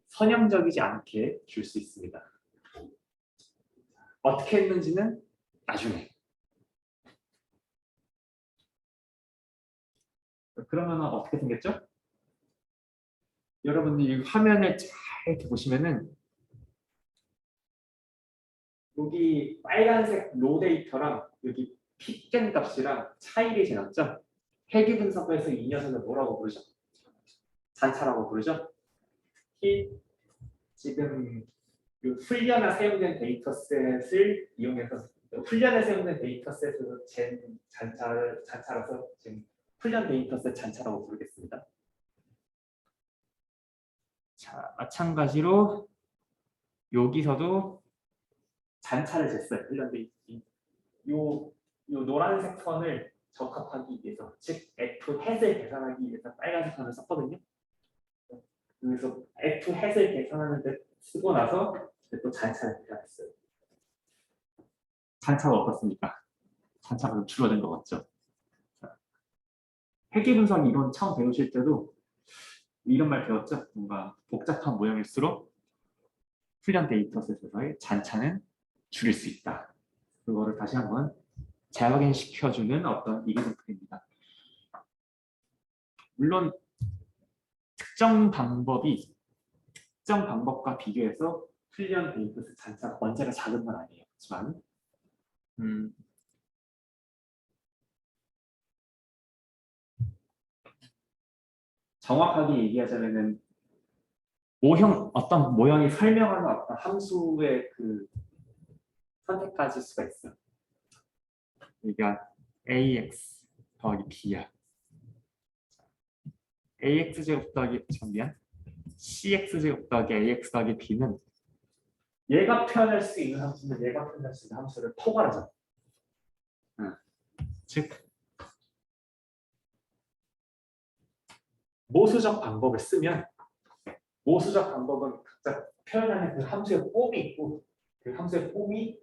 선형적이지 않게 줄 수 있습니다. 어떻게 했는지는 나중에. 그러면 어떻게 생겼죠? 여러분들이 화면을 잘 이렇게 보시면은 여기 빨간색 로 데이터랑 여기 픽겐 값이랑 차이를 재놨죠? 회귀 분석에서 이 녀석을 뭐라고 부르죠? 잔차라고 부르죠? 이 지금 그 훈련에 사용된 데이터셋을 이용해서 훈련에 사용된 데이터셋으로 잰 잔차라서 지금 훈련 데이터셋 잔차라고 부르겠습니다. 자, 마찬가지로 여기서도 잔차를 쟀어요. 훈련 데이터. 요 노란색 선을 적합하기 위해서, 즉 F 햇을 계산하기 위해서 빨간색 선을 썼거든요. 그래서 F 햇을 계산하는데 쓰고 나서 또 잔차를 계산했어요. 잔차가 어떻습니까? 잔차가 좀 줄어든 것 같죠? 회귀 분석 이론 처음 배우실 때도 이런 말 배웠죠? 뭔가 복잡한 모형일수록 훈련 데이터셋에서의 잔차는 줄일 수 있다. 그거를 다시 한번 재확인시켜주는 어떤 이그젠플입니다. 물론 특정 방법과 비교해서 훈련 데이터셋 잔차가 언제나 작은 건 아니에요. 하지만 정확하게 얘기하자면은 어떤 모형이 설명하는 어떤 함수의 그 선택까지 수가 있어요. 그러니까 ax 더하기 b야. ax 제곱 더하기 cx 제곱 더하기 ax 더하기 b는 얘가 표현할 수 있는 함수인데 얘가 표현할 수 있는 함수를 포괄하죠. 즉 모수적 방법을 쓰면 모수적 방법은 각자 표현하는 그 함수의 폼이 있고 그 함수의 폼이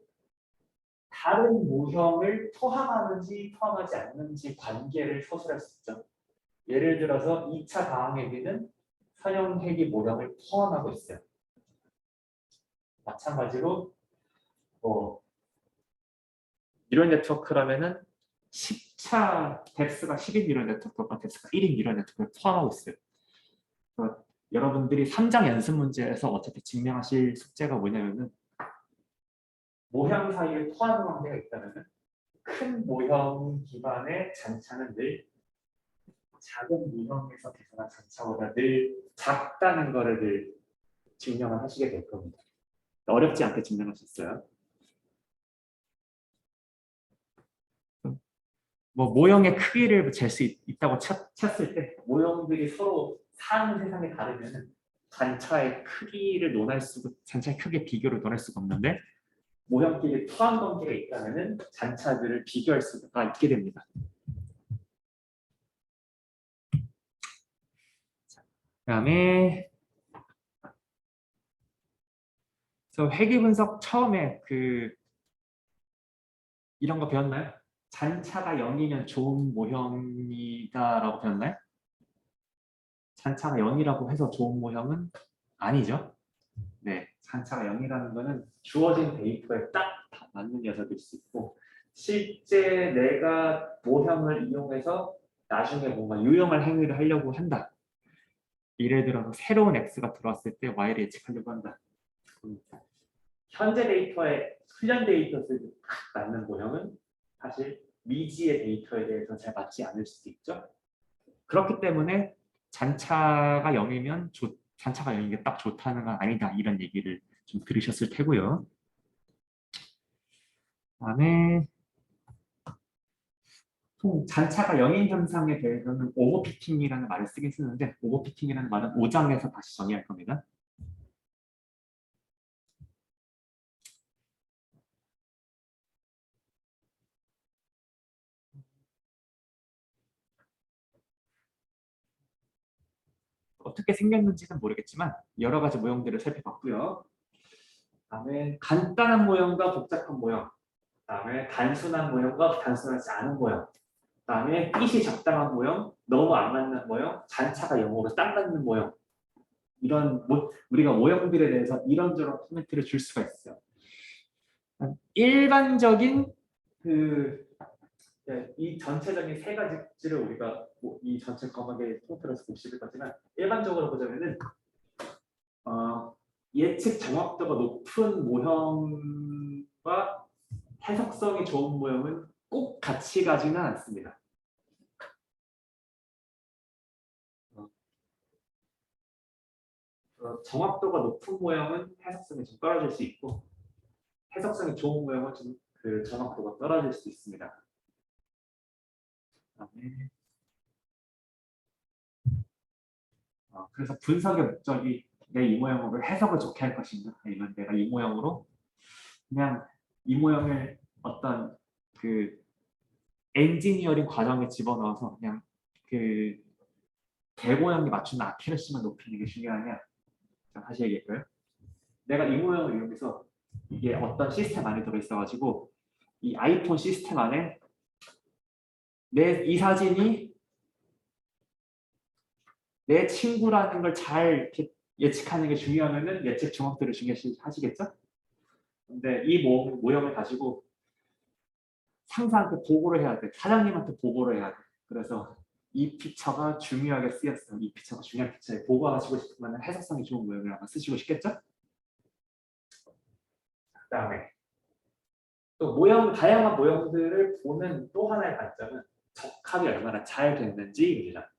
다른 모형을 포함하는지 포함하지 않는지 관계를 서술할 수 있죠. 예를 들어서 2차 가항회귀는 선형회귀 모형을 포함하고 있어요. 마찬가지로 뉴럴 네트워크라면은 10차 뎁스가 10인 뉴럴 네트워크가 뎁스가 1인 뉴럴 네트워크를 포함하고 있어요. 여러분들이 3장 연습 문제에서 어차피 증명하실 숙제가 뭐냐면은 모형 사이에 포함 관계가 있다면은 큰 모형 기반의 잔차는 늘 작은 모형에서 계산한 잔차보다 늘 작다는 거를 늘 증명을 하시게 될 겁니다. 어렵지 않게 증명할 수 있어요. 뭐 모형의 크기를 잴 수 있다고 쳤을 때 모형들이 서로 사는 세상이 다르면 잔차의 크기를 잔차의 크기의 비교를 논할 수가 없는데 모형끼리 포함 관계가 있다면 잔차들을 비교할 수가 있게 됩니다. 그다음에 회귀 분석 처음에 이런 거 배웠나요? 잔차가 0이면 좋은 모형이다라고 배웠나요? 잔차가 0이라고 해서 좋은 모형은 아니죠. 네, 잔차가 0이라는 거는 주어진 데이터에 딱 맞는 녀석일 수 있고 실제 내가 모형을 이용해서 나중에 뭔가 유용한 행위를 하려고 한다. 예를 들어서 새로운 x가 들어왔을 때 y를 예측하려고 한다. 현재 데이터에 훈련 데이터에 딱 맞는 모형은 사실 미지의 데이터에 대해서 잘 맞지 않을 수도 있죠. 그렇기 때문에 잔차가 0이면 잔차가 0인 게 딱 좋다는 건 아니다. 이런 얘기를 좀 들으셨을 테고요. 그다음에 잔차가 0인 현상에 대해서는 오버피팅이라는 말을 쓰긴 쓰는데 오버피팅이라는 말은 5장에서 다시 정의할 겁니다. 어떻게 생겼는지는 모르겠지만 여러 가지 모형들을 살펴봤고요. 그다음에 간단한 모형과 복잡한 모형, 그다음에 단순한 모형과 단순하지 않은 모형, 그다음에 핏이 적당한 모형, 너무 안 맞는 모형, 잔차가 영어로 딱 맞는 모형. 이런 우리가 모형들에 대해서 이런저런 코멘트를 줄 수가 있어요. 일반적인 이 전체적인 세 가지를 우리가 이 전체 과목에 통틀어서 보실 거지만 일반적으로 보자면은 예측 정확도가 높은 모형과 해석성이 좋은 모형은 꼭 같이 가지는 않습니다. 정확도가 높은 모형은 해석성이 좀 떨어질 수 있고 해석성이 좋은 모형은 좀 그 정확도가 떨어질 수 있습니다. 그래서 분석의 목적이 내 이 모형으로 해석을 좋게 할 것인가 아니면 내가 이 모형으로 그냥 이 모형을 어떤 그 엔지니어링 과정에 집어넣어서 그냥 그 대모형에 맞추는 아큐러시만 높이는 게 중요하냐. 자, 다시 얘기할까요? 내가 이 모형을 이용해서 이게 어떤 시스템 안에 들어있어가지고 이 아이폰 시스템 안에 이 사진이 내 친구라는 걸 잘 예측하는 게 중요하면은 예측 정확도를 중요하시겠죠? 근데 이 모형을 가지고 상사한테 보고를 해야 돼. 사장님한테 보고를 해야 돼. 그래서 이 피처가 중요하게 쓰였어. 이 피처가 중요한 피처에 보고하시고 싶으면 해석성이 좋은 모형을 아마 쓰시고 싶겠죠? 그다음에 또 다양한 모형들을 보는 또 하나의 관점은 적합이 얼마나 잘 됐는지입니다.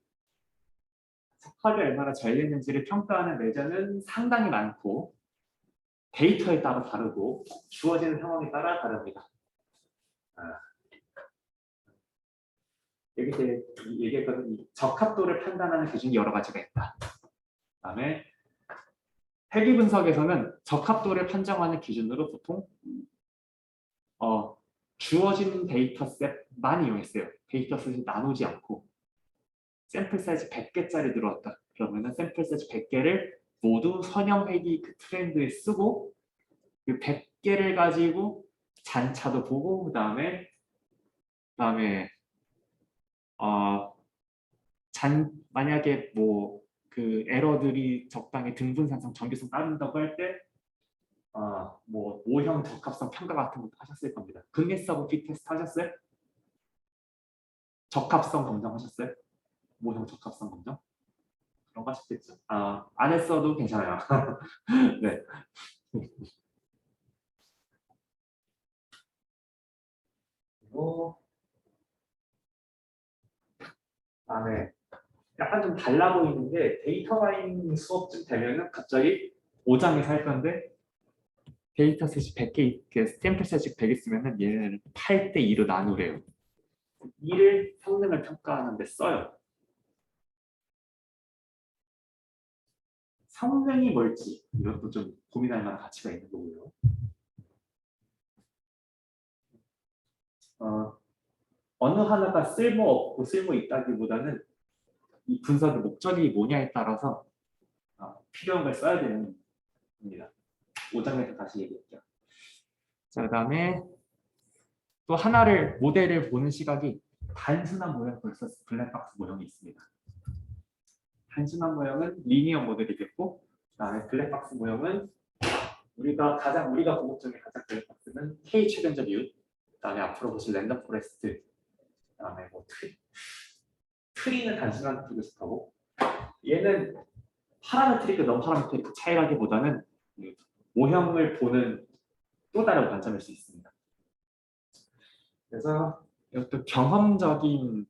적합이 얼마나 잘 됐는지를 평가하는 레저는 상당히 많고 데이터에 따라 다르고 주어지는 상황에 따라 다릅니다. 여기서 얘기했거든. 적합도를 판단하는 기준이 여러 가지가 있다. 그다음에 회귀 분석에서는 적합도를 판정하는 기준으로 보통 주어진 데이터셋만 이용했어요. 데이터셋이 나누지 않고 샘플 사이즈 100개짜리 들어왔다. 그러면은 샘플 사이즈 100개를 모두 선형 회귀 그 트렌드에 쓰고 그 100개를 가지고 잔차도 보고 그다음에 만약에 뭐 그 에러들이 적당히 등분산성, 정규성 따른다고 할 때 뭐 모형 적합성 평가 같은 것도 하셨을 겁니다. 근계 서브 핏 테스트 하셨어요? 적합성 검정하셨어요? 모형 적합성 검정? 그런 거 하셨겠죠? 안 했어도 괜찮아요. 네. 그리고 다음에 약간 좀 달라 보이는 게 데이터 마이닝 수업쯤 되면은 갑자기 5장에서 할 건데 데이터셋이 100개, 샘플셋이 100 있으면은 얘는 8대 2로 나누래요. 2를 성능을 평가하는 데 써요. 성능이 뭘지 이것도 좀 고민할 만한 가치가 있는 거고요. 어느 하나가 쓸모없고 쓸모있다기보다는 이 분석의 목적이 뭐냐에 따라서 필요한 걸 써야 되는 겁니다. 5장에서 다시 얘기할게요. 자, 그 다음에 또 하나를 모델을 보는 시각이 단순한 모형 vs 블랙박스 모형이 있습니다. 단순한 모형은 리니어 모델이겠고 그다음에 블랙박스 모형은 우리가 궁극적인 가장 블랙박스는 K 최근적 이웃, 그다음에 앞으로 보실 랜덤 포레스트, 그다음에 뭐 트리는 단순한 프로그래스하고 얘는 파라메트리크, 넌 파라메트리크 차이라기보다는 모형을 보는 또 다른 관점일 수 있습니다. 그래서 이것도 경험적인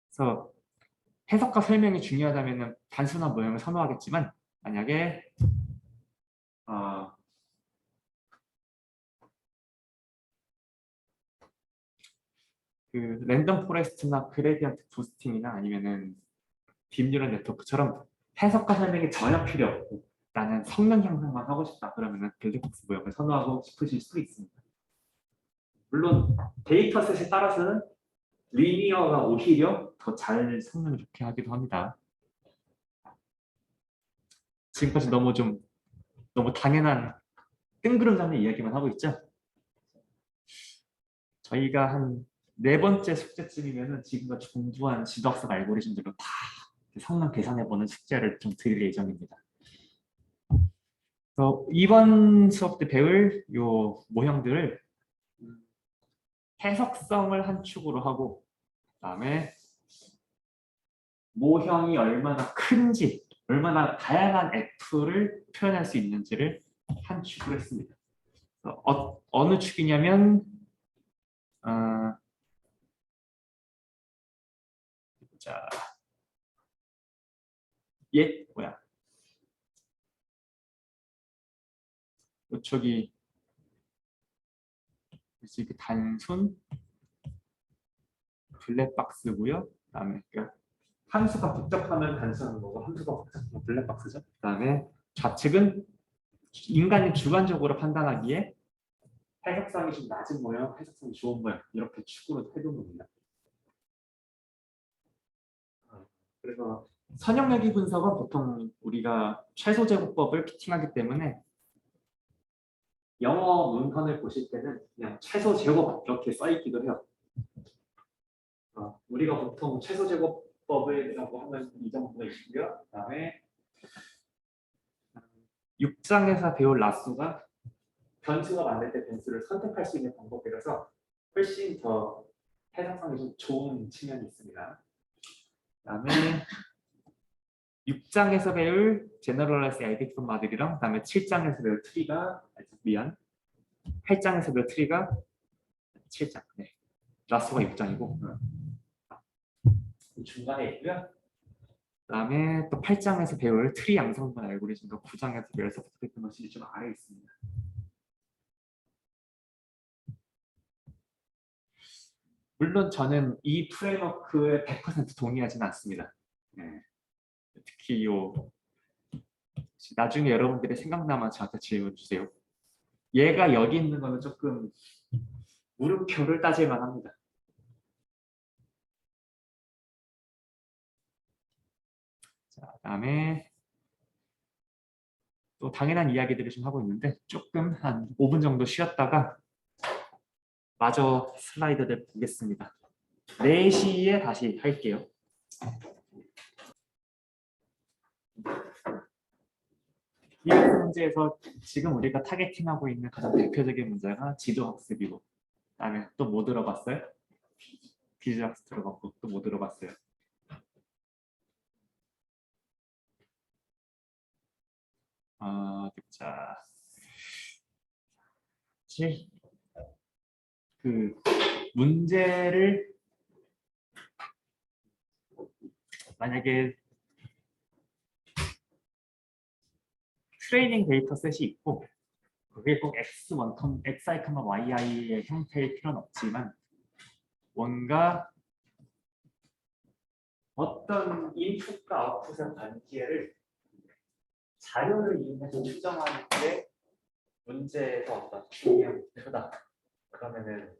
그래서 해석과 설명이 중요하다면 단순한 모형을 선호하겠지만 만약에 그 랜덤 포레스트나 그레디언트 부스팅이나 아니면은 딥뉴럴 네트워크처럼 해석과 설명이 전혀 필요 없고 나는 성능 향상만 하고 싶다 그러면은 블랙박스 모형을 선호하고 싶으실 수도 있습니다. 물론 데이터셋에 따라서는 리니어가 오히려 더 잘 성능을 좋게 하기도 합니다. 지금까지 너무 당연한 뜬구름 잡는 이야기만 하고 있죠. 저희가 한 네 번째 숙제쯤이면은 지금까지 공부한 지도학습 알고리즘들로 다 성능 계산해보는 숙제를 좀 드릴 예정입니다. 이번 수업 때 배울 요 모형들을 해석성을 한 축으로 하고, 그다음에 모형이 얼마나 큰지, 얼마나 다양한 F를 표현할 수 있는지를 한 축으로 했습니다. 어느 축이냐면 자, 이쪽이 이렇게 단순 블랙박스고요. 그다음에 함수가 복잡하면 단순한 거고 함수가 복잡하면 블랙박스죠. 그다음에 좌측은 인간이 주관적으로 판단하기에 해석성이 좀 낮은 모형, 해석성이 좋은 모형 이렇게 축으로 해둔 겁니다. 그래서 선형여기 분석은 보통 우리가 최소 제곱법을 피팅하기 때문에 영어 문헌을 보실 때는 그냥 최소 제곱 이렇게 써 있기도 해요. 우리가 보통 최소 제곱법이라고 하면 이 정도가 있고요. 그다음에 6장에서 배울 라수가 변수가 만들 때 변수를 선택할 수 있는 방법이라서 훨씬 더 해석성이 좀 좋은 측면이 있습니다. 그다음에 6장에서 배울 제너럴라이즈 알게브라 모델이랑 그다음에 7장에서 배울 트리가 8장에서 배울 트리가 7장. 네. 라수가 6장이고 중간에 있고요. 그다음에 또 8장에서 배울 트리 양성분 알고리즘과 9장에서 배울 소프트 테크놀로지 좀 아래에 있습니다. 물론 저는 이 프레임워크에 100% 동의하지는 않습니다. 네. 특히 나중에 여러분들이 생각나면 저한테 질문 주세요. 얘가 여기 있는 거는 조금 물음표를 따질 만합니다. 자, 그다음에 또 당연한 이야기들을 좀 하고 있는데 조금 한 5분 정도 쉬었다가 마저 슬라이드를 보겠습니다. 4시에 다시 할게요. 이 문제에서 지금 우리가 타겟팅하고 있는 가장 대표적인 문제가 지도학습이고, 그다음에 또 뭐 들어봤어요? 비즈학습 들어봤고 또 뭐 들어봤어요? 자, 그 문제를 만약에 트레이닝 데이터 셋이 있고 그게 꼭 x1, xi, yi의 형태일 필요는 없지만 뭔가 어떤 인풋과 아웃풋의 관계를 자료를 이용해서 추정하는 게 문제에서 어떤 중요한 목표다. 그러면은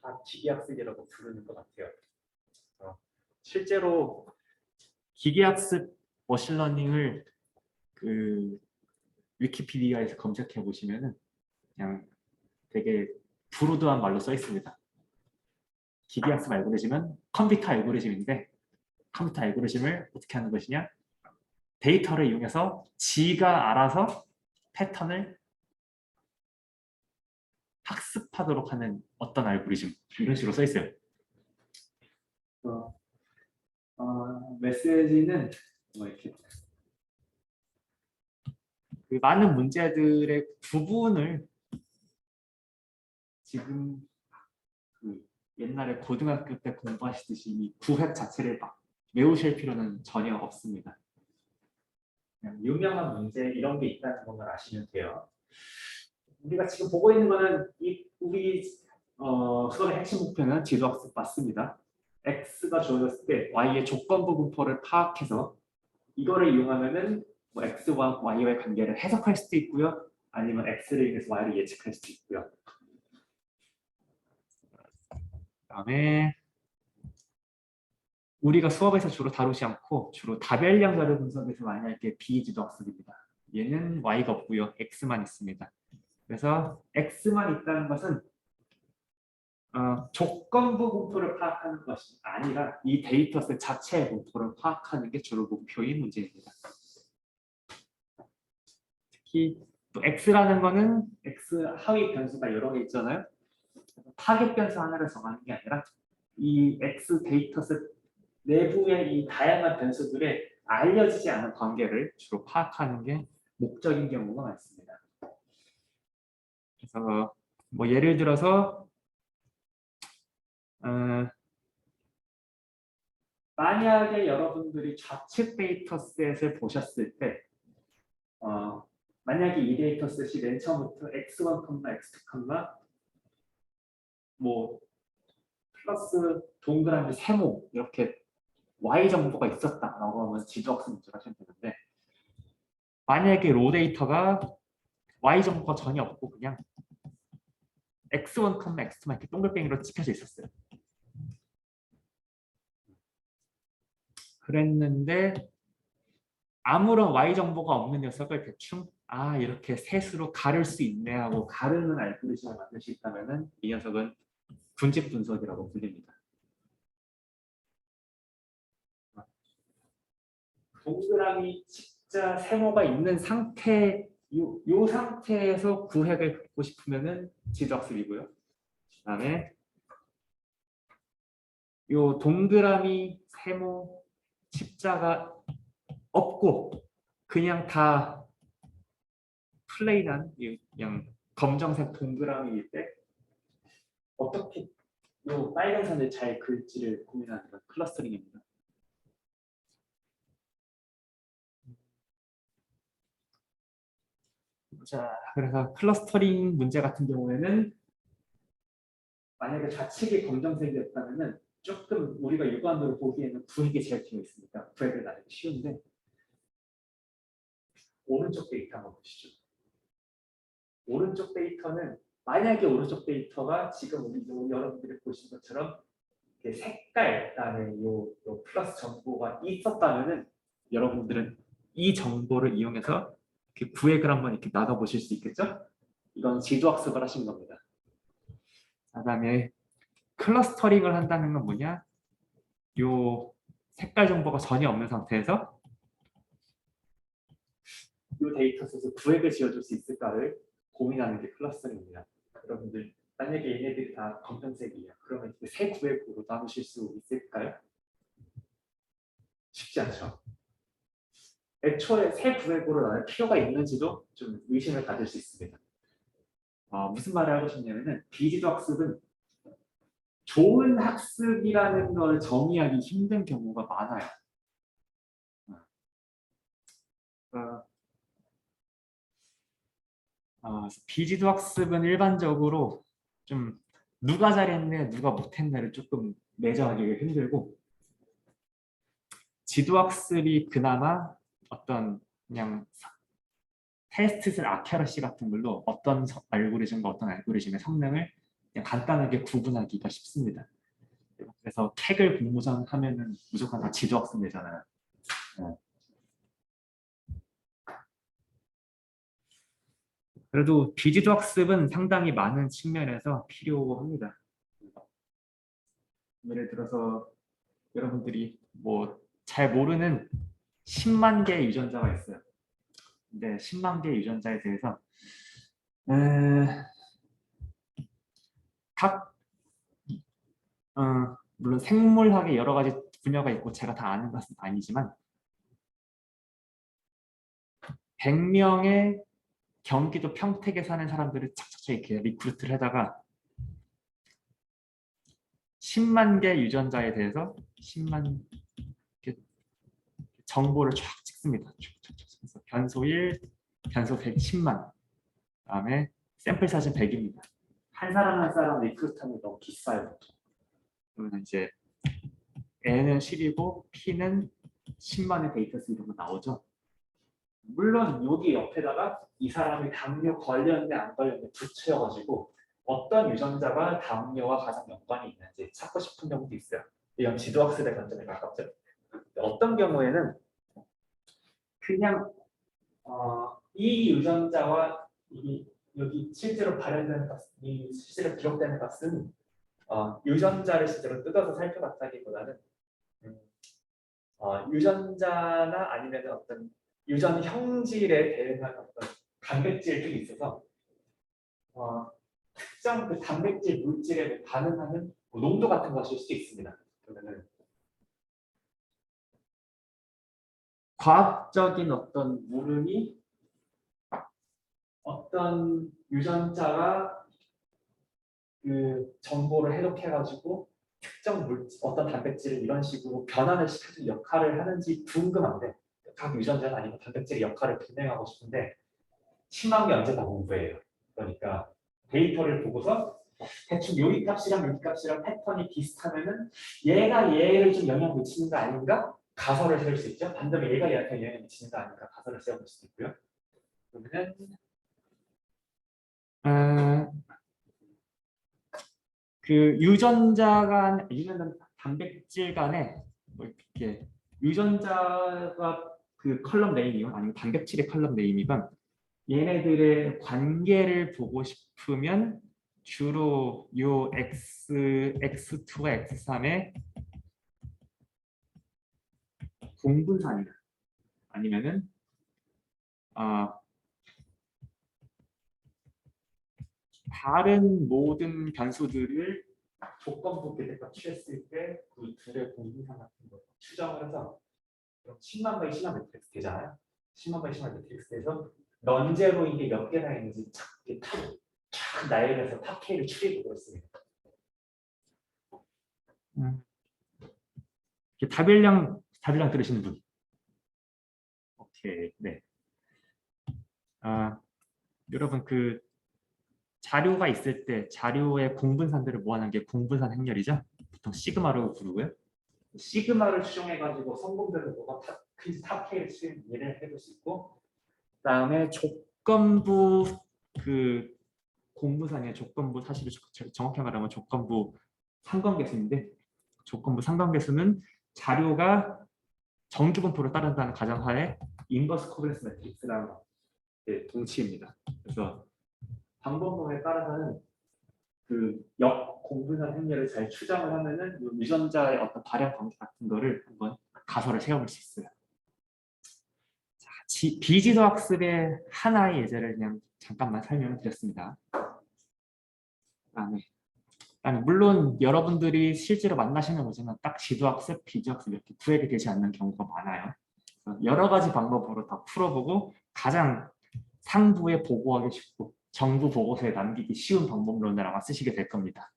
다 기계학습이라고 부르는 것 같아요. 실제로 기계학습 머신러닝을 그 위키피디아에서 검색해 보시면은 그냥 되게 브루드한 말로 써 있습니다. 기계학습 알고리즘은 컴퓨터 알고리즘인데 컴퓨터 알고리즘을 어떻게 하는 것이냐? 데이터를 이용해서 지가 알아서 패턴을 학습하도록 하는 어떤 알고리즘 이런 식으로 써 있어요. 메시지는 뭐 이렇게 그 많은 문제들의 부분을 지금 그 옛날에 고등학교 때 공부하시듯이 이 구획 자체를 막 외우실 필요는 전혀 없습니다. 그냥 유명한 문제 이런 게 있다는 것만 아시면 돼요. 우리가 지금 보고 있는 거는 우리 수업의 핵심 목표는 지도학습 맞습니다. x가 주어졌을 때 y의 조건부 분포를 파악해서 이거를 이용하면은 뭐 x와 y와의 관계를 해석할 수도 있고요. 아니면 x를 이용해서 y를 예측할 수도 있고요. 그다음에 우리가 수업에서 주로 다루지 않고 주로 다별량 자료 분석에서 많이 할 게 비지도학습입니다. 얘는 y가 없고요. x만 있습니다. 그래서 x만 있다는 것은 조건부 분포를 파악하는 것이 아니라 이 데이터셋 자체의 분포를 파악하는 게 주로 목표인 문제입니다. 특히 또 x라는 거는 x 하위 변수가 여러 개 있잖아요. 타겟 변수 하나를 정하는 게 아니라 이 x 데이터셋 내부의 이 다양한 변수들의 알려지지 않은 관계를 주로 파악하는 게 목적인 경우가 많습니다. 그래서 뭐 예를 들어서 만약에 여러분들이 좌측 데이터셋을 보셨을 때 만약에 이 데이터셋이 맨 처음부터 x1, x2, 뭐 플러스 동그라미 세모 이렇게 y 정보가 있었다라고 하면 지도학습 문제를 하시면 되는데 만약에 로 데이터가 y 정보가 전혀 없고 그냥 x1, x2만 이렇게 동글뱅이로 찍혀져 있었어요. 그랬는데 아무런 y 정보가 없는 녀석을 대충 이렇게 셋으로 가를 수 있네 하고 가르는 알고리즘을 만들 수 있다면은 이 녀석은 군집 분석이라고 불립니다. 동그라미 십자 세모가 있는 상태 요 상태에서 구획을 긋고 싶으면은 지도학습이고요. 그다음에 요 동그라미 세모 십자가 없고 그냥 다 플레인한 그냥 검정색 동그라미일 때 어떻게 요 빨간 선을 잘 그을지를 고민하는 건 클러스터링입니다. 자, 그래서 클러스터링 문제 같은 경우에는 만약에 좌측이 검정색이었다면은 조금 우리가 육안으로 보기에는 구획이 제일 되어 있으니까 구획을 나르기 쉬운데 오른쪽 데이터 한번 보시죠. 오른쪽 데이터는 만약에 오른쪽 데이터가 지금 우리 여러분들이 보신 것처럼 색깔 그다음에 요 플러스 정보가 있었다면은 여러분들은 이 정보를 이용해서 이렇게 구획을 한번 이렇게 나가 보실 수 있겠죠? 이건 지도학습을 하신 겁니다. 그다음에 클러스터링을 한다는 건 뭐냐? 요 색깔 정보가 전혀 없는 상태에서 이 데이터셋에서 구획을 지어줄 수 있을까를 고민하는 게 클러스터링입니다. 여러분들 만약에 얘네들이 다 검정색이에요. 그러면 세 구획으로 나누실 수 있을까요? 쉽지 않죠. 애초에 세 구획으로 나눌 필요가 있는지도 좀 의심을 가질 수 있습니다. 무슨 말을 하고 싶냐면은 비지도 학습은 좋은 학습이라는 걸 정의하기 힘든 경우가 많아요. 비지도 학습은 일반적으로 좀 누가 잘했네, 누가 못했네를 조금 매저하기 힘들고 지도 학습이 그나마 어떤 그냥 테스트셋 아큐러시 같은 걸로 어떤 알고리즘과 어떤 알고리즘의 성능을 그냥 간단하게 구분하기가 쉽습니다. 그래서 캑을 공모전 하면은 무조건 다 지도 학습 되잖아요. 그래도 비지도 학습은 상당히 많은 측면에서 필요합니다. 예를 들어서 여러분들이 뭐 잘 모르는 10만 개의 유전자가 있어요. 근데 10만 개의 유전자에 대해서 각 물론 생물학의 여러 가지 분야가 있고 제가 다 아는 것은 아니지만 100명의 경기도 평택에 사는 사람들을 착착착 이렇게 리크루트를 하다가 10만 개 유전자에 대해서 10만 개 정보를 쫙 찍습니다. 그래서 변소 1, 변소 110만 그다음에 샘플 사진 100입니다. 한 사람 한 사람 리크루트하면 너무 비싸요. 그러면 이제 N은 10이고 P는 10만의 데이터수 이런 거 나오죠. 물론 여기 옆에다가 이 사람이 당뇨 걸렸네 안 걸렸네 붙여가지고 어떤 유전자가 당뇨와 가장 연관이 있는지 찾고 싶은 경우도 있어요. 이건 지도학습의 관점에 가깝죠. 어떤 경우에는 그냥 이 유전자와 여기 실제로 발현되는 값, 이 실제로 기록되는 값은 유전자를 실제로 뜯어서 살펴봤다기보다는 유전자나 아니면 어떤 유전 형질에 대응한 어떤 단백질들이 있어서 특정 그 단백질 물질에 반응하는 농도 같은 것일 수도 있습니다. 그러면은 과학적인 어떤 물음이 어떤 유전자가 그 정보를 해독해가지고 특정 물질, 어떤 단백질을 이런 식으로 변환을 시켜주는 역할을 하는지 궁금한데 각 유전자는 아니고 단백질의 역할을 분명하고 싶은데 심한 게 언제 다 공부예요. 그러니까 데이터를 보고서 대충 여기 값이랑 여기 값이랑 패턴이 비슷하면은 얘가 얘를 좀 영향 미치는 거 아닌가? 가설을 세울 수 있죠. 반대로 얘가 얘한테 영향 미치는 거 아닌가? 가설을 세워볼 수도 있고요. 그러면은 그 유전자 단백질 간에 뭐 이렇게 유전자가 그 컬럼 네임이건 아니면 단백질의 컬럼 네임이건 얘네들의 관계를 보고 싶으면 주로 요 X2와 X3의 공분산이나 아니면은 다른 모든 변수들을 조건부 계획과 취했을 때 그 둘의 공분산 같은 걸 추정을 해서 10만 바이 10만 매트릭스 되잖아요. 10만 바이 10만 매트릭스 돼서 넌제로 이게 몇 개나 있는지 쫙 나열해서 탑 K를 추리고 그렇습니다. 답일량 들으시는 분? 오케이, 네. 여러분 그 자료가 있을 때 자료의 공분산들을 모아놓은 게 공분산 행렬이죠. 보통 시그마로 부르고요. 시그마를 추정해가지고 성분별로 뭐가 탑 K를 치는 예를 해볼 수 있고, 그다음에 조건부 그 공부상의 조건부 사실을 정확히 말하면 조건부 상관계수인데 조건부 상관계수는 자료가 정규분포를 따른다는 가정하에 인버스 코밸런스 매트릭스라는 동치입니다. 그래서 방법론에 따라서는 그 역공분산 행렬을 잘 추정을 하면은 유전자의 어떤 발현 관계 같은 거를 한번 가설을 세워볼 수 있어요. 자, 비지도학습의 하나의 예제를 그냥 잠깐만 설명을 드렸습니다. 물론 여러분들이 실제로 만나시는 거지만 딱 지도학습, 비지도학습 이렇게 구획이 되지 않는 경우가 많아요. 여러 가지 방법으로 다 풀어보고 가장 상부에 보고하기 쉽고 정부 보고서에 남기기 쉬운 방법론을 아마 쓰시게 될 겁니다.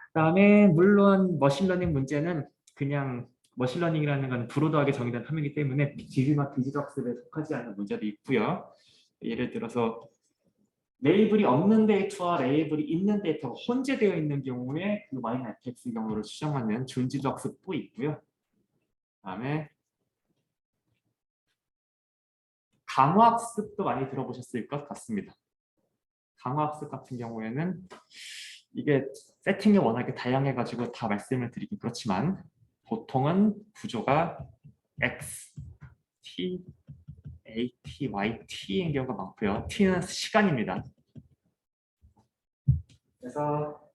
그다음에 물론 머신러닝 문제는 그냥 머신러닝이라는 건 브로드하게 정의된 함이기 때문에 비지도학습에 속하지 않는 문제도 있고요. 예를 들어서 레이블이 없는 데이터와 레이블이 있는 데이터가 혼재되어 있는 경우에 그 마이너 fx 경우를 추정하는 준지도학습도 있고요. 그다음에 강화학습도 많이 들어보셨을 것 같습니다. 강화학습 같은 경우에는 이게 세팅이 워낙에 다양해가지고 다 말씀을 드리긴 그렇지만 보통은 구조가 x, t, a, t, y, t인 경우가 많고요. t는 시간입니다. 그래서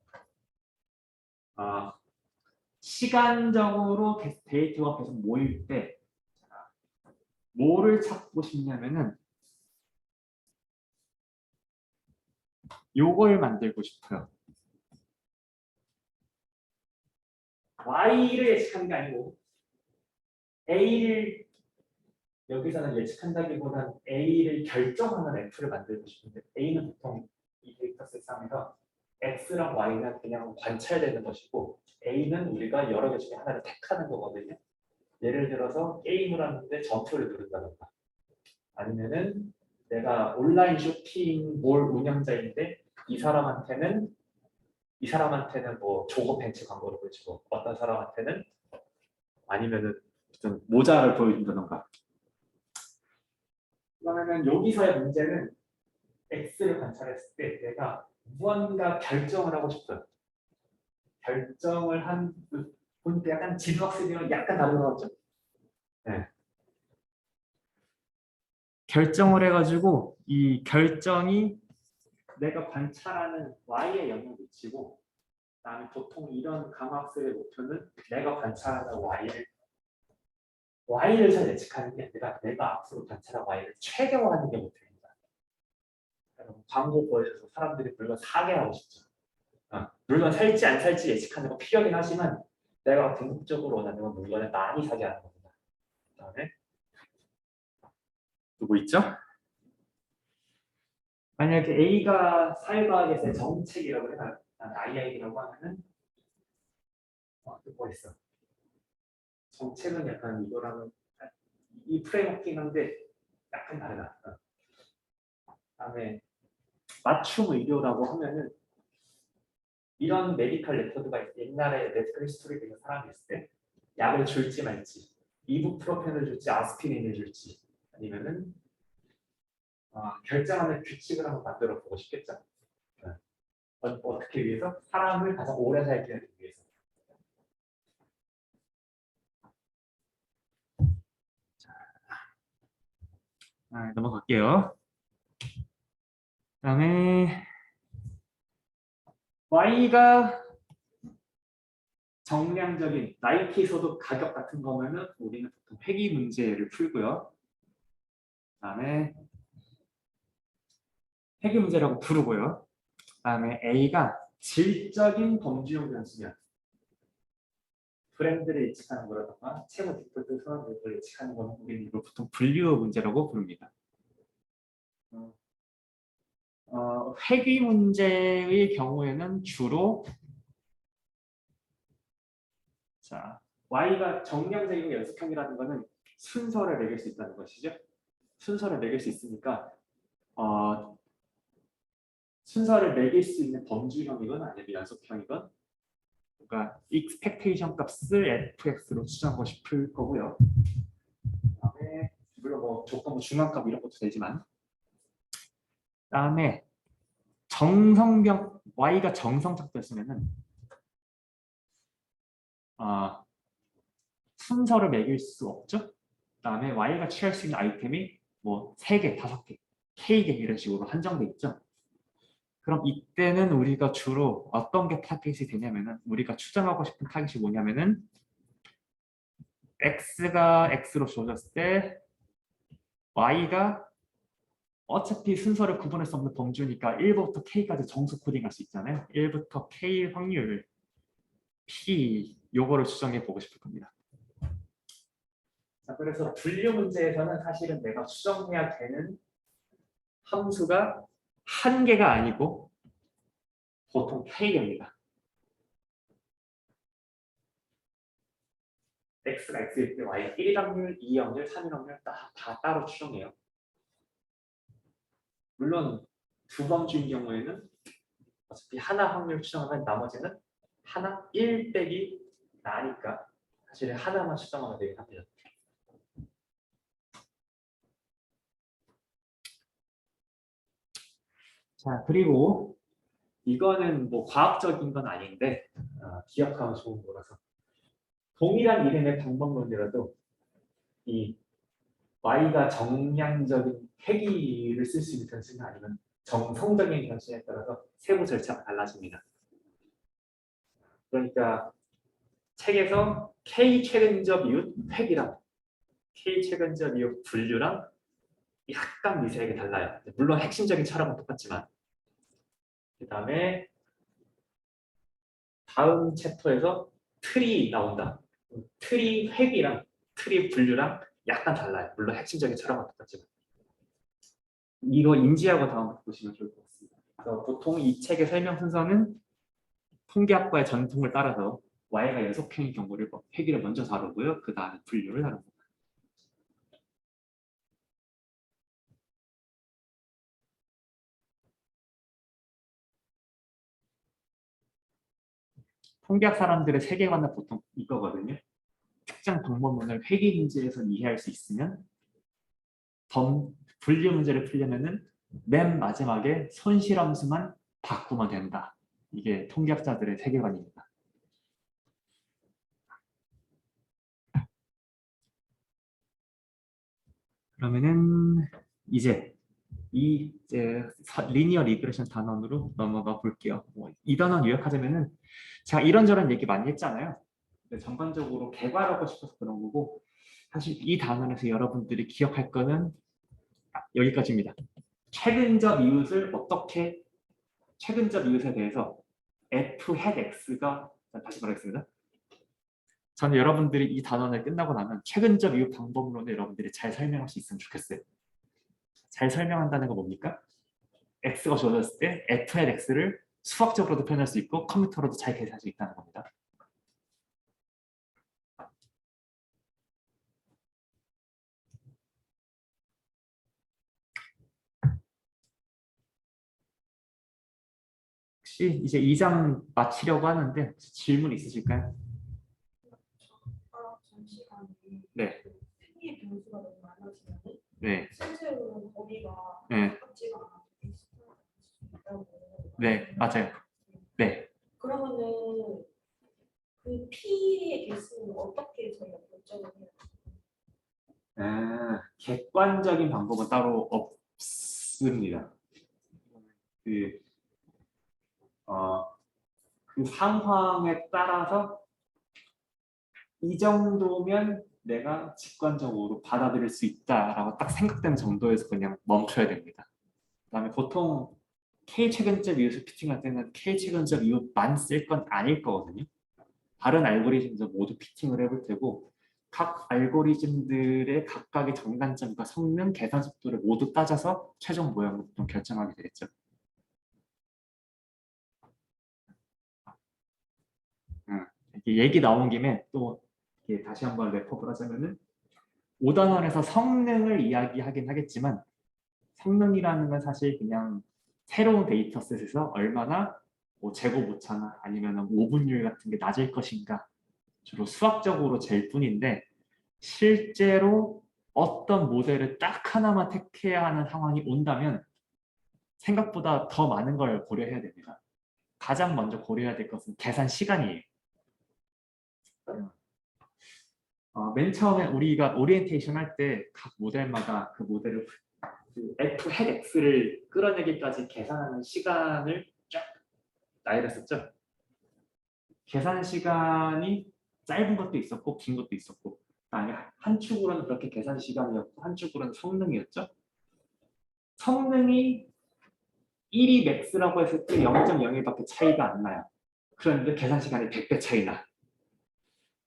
시간적으로 데이터가 계속 모일 때 뭐를 찾고 싶냐면은 요걸 만들고 싶어요. Y를 예측하는 게 아니고 A를 여기서는 예측한다기보다는 A를 결정하는 F를 만들고 싶은데 A는 보통 이 데이터셋상에서 X랑 Y는 그냥 관찰되는 것이고 A는 우리가 여러 개 중에 하나를 택하는 거거든요. 예를 들어서 게임을 하는데 점프를 누른다던가 아니면은 내가 온라인 쇼핑 몰 운영자인데 이 사람한테는 뭐 조거 벤츠 광고를 보여주고 어떤 사람한테는 아니면은 좀 모자를 보여준다던가. 그러면은 여기서의 문제는 X를 관찰했을 때 내가 무언가 결정을 하고 싶어요. 결정을 한 보니까 약간 지도학습이랑 약간 다른 것 같죠? 네. 결정을 해가지고 이 결정이 내가 관찰하는 y에 영향을 미치고 그다음에 보통 이런 감학술의 목표는 내가 관찰하는 y를 잘 예측하는 게 아니라 내가 앞으로 관찰한 y를 최대화하는 게 목표입니다. 여러분, 광고 보여줘서 사람들이 물건 사게 하고 싶죠. 물건 살지 안 살지 예측하는 거 필요하긴 하지만 내가 궁극적으로 원하는 건 물건을 많이 사게 하는 겁니다. 그다음에 누구 있죠? 만약에 A가 사회과학에서의 정책이라고 해서 II라고 하면은 뭐 있어? 정책은 약간 이거랑은 이 프레임워크긴 한데 약간 다르다. 그다음에 맞춤 의료라고 하면은 이런 메디컬 레코드가 옛날에 메디컬 히스토리 되는 사람이 있을 때 약을 줄지 말지, 이부프로펜을 줄지, 아스피린을 줄지 아니면은 결정하는 규칙을 한번 만들어 보고 싶겠죠. 어떻게 위해서? 사람을 가장 오래 살게 하기 위해서. 넘어갈게요. 그다음에 Y가 정량적인 나이키 소득 가격 같은 거면은 우리는 보통 회귀 문제를 풀고요. 그다음에 회귀 문제라고 부르고요. 그다음에 A가 질적인 범주형 변수면 브랜드를 예측하는 거라던가 채무 디폴트 선언을 예측하는 거는 우리는 이걸 보통 분류 문제라고 부릅니다. 회귀 문제의 경우에는 주로 자 Y가 정량적이고 연속형이라는 것은 순서를 매길 수 있다는 것이죠. 순서를 매길 수 있으니까 순서를 매길 수 있는 범주형이건 아니면 연속형이건 그러니까 expectation 값을 fx로 추정하고 싶을 거고요. 그다음에 물론 뭐 조건 중앙값 이런 것도 되지만 그다음에 정성병 y가 정성적 됐으면은 순서를 매길 수 없죠. 그다음에 y가 취할 수 있는 아이템이 뭐 3개, 5개, k개 이런 식으로 한정돼 있죠. 그럼 이때는 우리가 주로 어떤 게 타겟이 되냐면은 우리가 추정하고 싶은 타겟이 뭐냐면은 x가 x로 주어졌을 때 y가 어차피 순서를 구분할 수 없는 범주니까 1부터 k까지 정수 코딩할 수 있잖아요. 1부터 k 확률 p 요거를 추정해 보고 싶을 겁니다. 자, 그래서 분류 문제에서는 사실은 내가 추정해야 되는 함수가 한 개가 아니고 보통 k입니다. x가 x일 때 y 1일 확률, 2일 확률, 3일 확률 다 따로 추정해요. 물론 두 범주인 경우에는 어차피 하나 확률 추정하면 나머지는 하나 1 빼기 나니까 사실 하나만 추정하면 되긴 합니다. 자, 그리고 이거는 뭐 과학적인 건 아닌데 기억하면 좋은 거라서 동일한 이름의 방법론이라도 이 y가 정량적인 회귀를 쓸 수 있는 변수가 아니면 정성적인 변수에 따라서 세부 절차가 달라집니다. 그러니까 책에서 K 최근적 이웃 회귀랑 K 최근적 이웃 분류랑 약간 미세하게 달라요. 물론 핵심적인 철학은 똑같지만 그 다음에 다음 챕터에서 틀이 나온다. 틀이 회귀랑 틀이 분류랑 약간 달라요. 물론 핵심적인 철학은 똑같지만 이거 인지하고 다음부터 보시면 좋을 것 같습니다. 그래서 보통 이 책의 설명 순서는 통계학과의 전통을 따라서 Y가 연속형의 경우를 회귀를 먼저 다루고요. 그 다음에 분류를 다룹니다. 통계학 사람들의 세계관은 보통 이거거든요. 특정 방법론을 회귀 문제에서 이해할 수 있으면 분류 문제를 풀려면은 맨 마지막에 손실함수만 바꾸면 된다. 이게 통계학자들의 세계관입니다. 그러면은 이제 리니어 리그레션 단원으로 넘어가 볼게요. 이 단원 요약하자면은 제가 이런저런 얘기 많이 했잖아요. 근데 전반적으로 개발하고 싶어서 그런 거고 사실 이 단원에서 여러분들이 기억할 거는 여기까지입니다. 최근적 이웃을 어떻게 최근적 이웃에 대해서 f hat x가 다시 말하겠습니다. 저는 여러분들이 이 단원을 끝나고 나면 최근적 이웃 방법론을 여러분들이 잘 설명할 수 있으면 좋겠어요. 잘 설명한다는 거 뭡니까? x가 주어졌을 때 f hat x를 수학적으로도 표현할 수 있고 컴퓨터로도 잘 계산할 수 있다는 겁니다. 혹시 이제 2장 마치려고 하는데 질문 있으실까요? 잠시간에 네. 생의 변수가 너무 많아지면 네. 실제로는 거리가 네. 가깝지가 않게 있다고. 네, 맞아요. 네. 그러면은 그 P의 개수는 어떻게 저희가 결정을 해요? 객관적인 방법은 따로 없습니다. 그, 어, 그 상황에 따라서 이 정도면 내가 직관적으로 받아들일 수 있다라고 딱 생각되는 정도에서 그냥 멈춰야 됩니다. 그다음에 보통 K 최근적 이웃을 피팅할 때는 K 최근적 이웃만 쓸 건 아닐 거거든요. 다른 알고리즘도 모두 피팅을 해볼 테고 각 알고리즘들의 각각의 장단점과 성능, 계산 속도를 모두 따져서 최종 모형을 좀 결정하게 되겠죠. 이렇게 얘기 나온 김에 또 이렇게 다시 한번 랩업을 하자면은 5단원에서 성능을 이야기하긴 하겠지만 성능이라는 건 사실 그냥 새로운 데이터셋에서 얼마나 재고 오차나 아니면 오분율 같은 게 낮을 것인가 주로 수학적으로 잴 뿐인데 실제로 어떤 모델을 딱 하나만 택해야 하는 상황이 온다면 생각보다 더 많은 걸 고려해야 됩니다. 가장 먼저 고려해야 될 것은 계산 시간이에요. 맨 처음에 우리가 오리엔테이션 할 때 각 모델마다 그 모델을 그 f hat x를 끌어내기까지 계산하는 시간을 쫙 나열했었죠. 계산 시간이 짧은 것도 있었고 긴 것도 있었고 그다음에 한 축으로는 그렇게 계산 시간이었고 한 축으로는 성능이었죠. 성능이 1이 맥스라고 했을 때 0.01밖에 차이가 안 나요. 그런데 계산 시간이 100배 차이 나.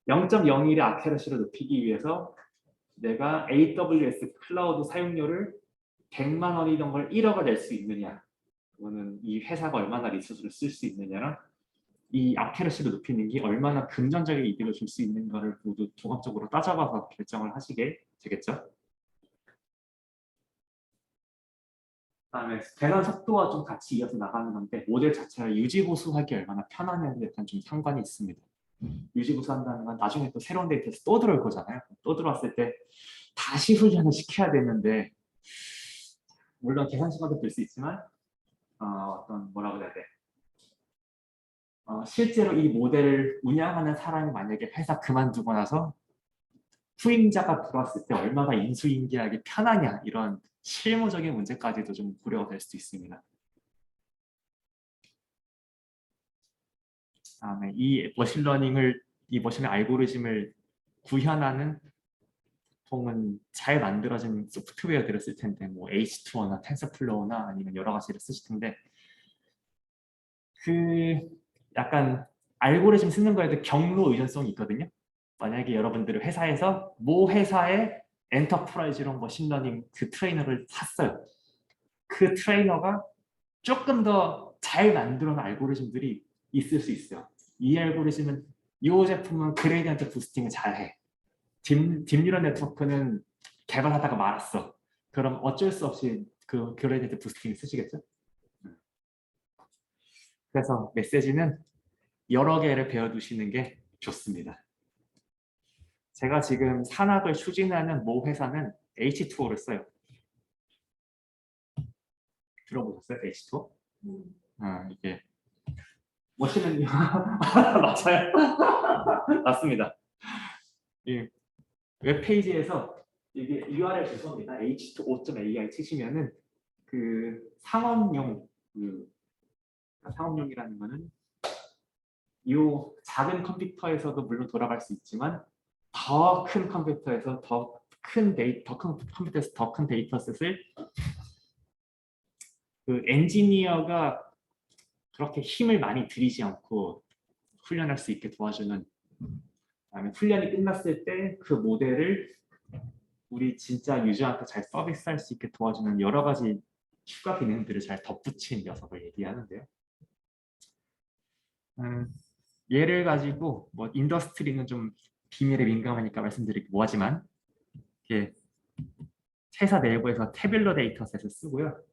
0.01의 아큐러시를 높이기 위해서 내가 AWS 클라우드 사용료를 100만 원이던 걸 1억을 낼 수 있느냐, 그거는 이 회사가 얼마나 리소스를 쓸 수 있느냐랑 이 아큐러시를 높이는 게 얼마나 금전적인 이득을 줄 수 있는가를 모두 종합적으로 따져봐서 결정을 하시게 되겠죠. 그다음에 계산 속도와 좀 같이 이어서 나가는 건데 모델 자체가 유지보수하기 얼마나 편하냐에 약간 좀 상관이 있습니다. 유지보수한다는 건 나중에 또 새로운 데이터에서 또 들어올 거잖아요. 또 들어왔을 때 다시 훈련을 시켜야 되는데 물론 계산 시간도 들 수 있지만 어떤 뭐라고 해야 돼? 실제로 이 모델을 운영하는 사람이 만약에 회사 그만두고 나서 후임자가 들어왔을 때 얼마나 인수인계하기 편하냐 이런 실무적인 문제까지도 좀 고려가 될 수도 있습니다. 다음에 이 머신러닝 알고리즘을 구현하는 보통은 잘 만들어진 소프트웨어들을 쓸 텐데 뭐 H2O나 텐서플로우나 아니면 여러 가지를 쓰실 텐데 그 약간 알고리즘 쓰는 거에도 경로 의존성이 있거든요. 만약에 여러분들이 회사에서 모 회사의 엔터프라이즈용 머신러닝 그 트레이너를 샀어요. 그 트레이너가 조금 더 잘 만들어 놓은 알고리즘들이 있을 수 있어요. 이 알고리즘은 이 제품은 그레이디언트 부스팅을 잘해. 딥뉴럴 네트워크는 개발하다가 말았어. 그럼 어쩔 수 없이 그 그레이디언트 부스팅을 쓰시겠죠? 그래서 메시지는 여러 개를 배워두시는 게 좋습니다. 제가 지금 산학을 추진하는 모 회사는 H2O를 써요. 들어보셨어요? H2O? 이게 머신은 맞아요. 맞습니다. 이 웹페이지에서 이게 URL 주소입니다. h5.ai 치시면은 그 상업용 상업용이라는 거는 이 작은 컴퓨터에서도 물론 돌아갈 수 있지만 더 큰 컴퓨터에서 더 큰 컴퓨터에서 더 큰 데이터셋을 그 엔지니어가 그렇게 힘을 많이 들이지 않고 훈련할 수 있게 도와주는, 그다음에 훈련이 끝났을 때 그 모델을 우리 진짜 유저한테 잘 서비스할 수 있게 도와주는 여러 가지 추가 기능들을 잘 덧붙인 녀석을 얘기하는데요. 얘를 가지고 뭐 인더스트리는 좀 비밀에 민감하니까 말씀드리기 뭐하지만 이게 회사 내부에서 태블러 데이터셋을 쓰고요.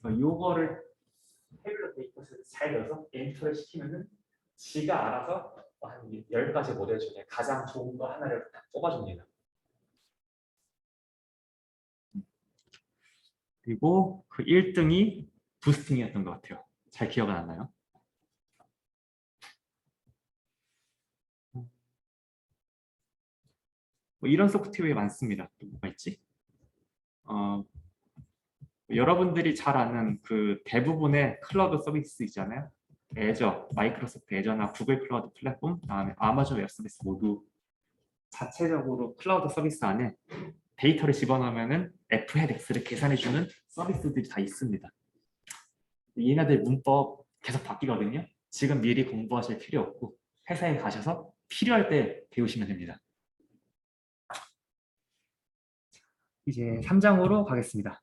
요거를 태블러 데이터셋을 잘 넣어서 엔터를 시키면은 지가 알아서 한 10가지 모델 중에 가장 좋은 거 하나를 딱 뽑아줍니다. 그리고 그 1등이 부스팅이었던 것 같아요. 잘 기억은 안 나요. 뭐 이런 소프트웨어 많습니다. 또 뭐가 있지? 여러분들이 잘 아는 그 대부분의 클라우드 서비스 있잖아요. 애저, 마이크로소프트 애저나 구글 클라우드 플랫폼, 다음에 아마존 웹 서비스 모두 자체적으로 클라우드 서비스 안에 데이터를 집어넣으면은 F 헤드 X를 계산해주는 서비스들이 다 있습니다. 얘네들 문법 계속 바뀌거든요. 지금 미리 공부하실 필요 없고 회사에 가셔서 필요할 때 배우시면 됩니다. 이제 3장으로 가겠습니다.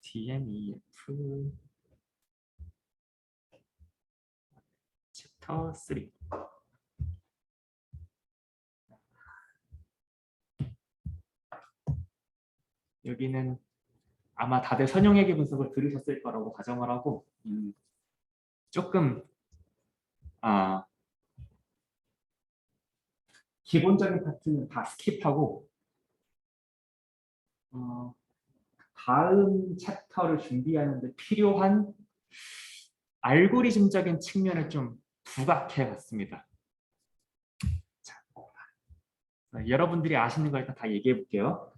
DMEF 챕터 3. 여기는 아마 다들 선형회계 분석을 들으셨을 거라고 가정을 하고 조금 기본적인 파트는 다 스킵하고 다음 챕터를 준비하는데 필요한 알고리즘적인 측면을 좀 부각해 봤습니다. 자, 여러분들이 아시는 걸 일단 다 얘기해 볼게요.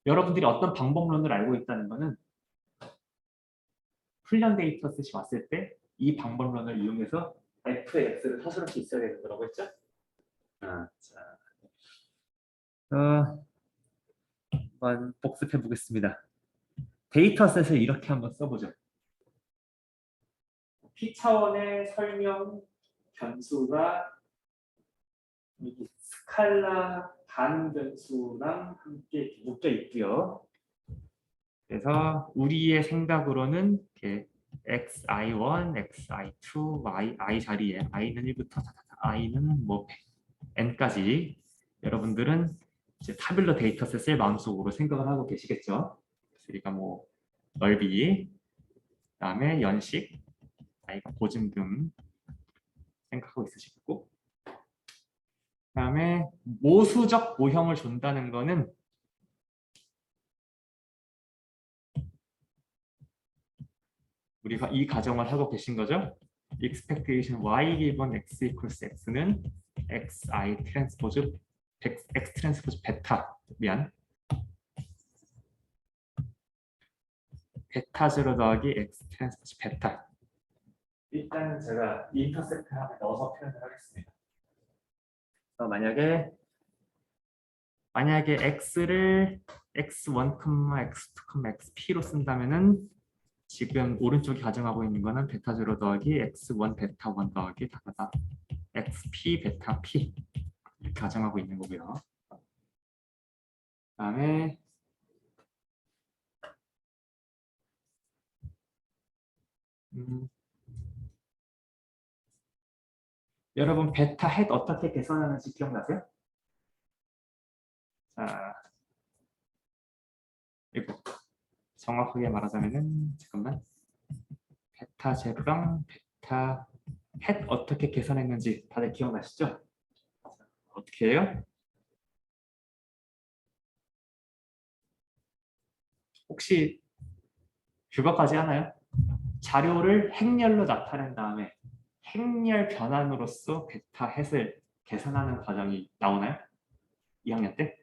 여러분들이 어떤 방법론을 알고 있다는 것은 훈련 데이터셋이 왔을 때 이 방법론을 이용해서 FX를 서술할 수 있어야 되는 거라고 했죠? 자, 한번 복습해 보겠습니다. 데이터셋을 이렇게 한번 써보죠. P 차원의 설명 변수가 이 스칼라 반응 변수랑 함께 묶여 있고요. 그래서 우리의 생각으로는 이렇게 xi1, xi2, i 자리에 i는 1부터 i는 뭐 n까지 여러분들은 이제 타뷸러 데이터셋을 마음속으로 생각을 하고 계시겠죠. 그러니까 뭐 넓이, 그다음에 연식, i가 보증금 생각하고 있으시고, 그다음에 모수적 모형을 준다는 거는 우리가 이 가정을 하고 계신 거죠. expectation y given x equals x는 xi 트랜스포즈 x 트랜스포즈 베타 베타 제로 더하기 x 트랜스포즈 베타. 일단은 제가 인터셉트 하나 넣어서 표현을 하겠습니다. 만약에 x를 x1, x2, xp로 쓴다면은 지금 오른쪽이 가정하고 있는 거는 베타 제로 더하기 x1 베타 1 더하기 xp 베타 p 이렇게 가정하고 있는 거고요. 그다음에 여러분 베타 헷 어떻게 계산하는지 기억나세요? 자, 이거 정확하게 말하자면은 잠깐만 베타 제로랑 베타 헷 어떻게 계산했는지 다들 기억나시죠? 어떻게 해요? 혹시 그것까지 하나요? 자료를 행렬로 나타낸 다음에 행렬 변환으로서 베타 햇을 계산하는 과정이 나오나요? 2학년 때?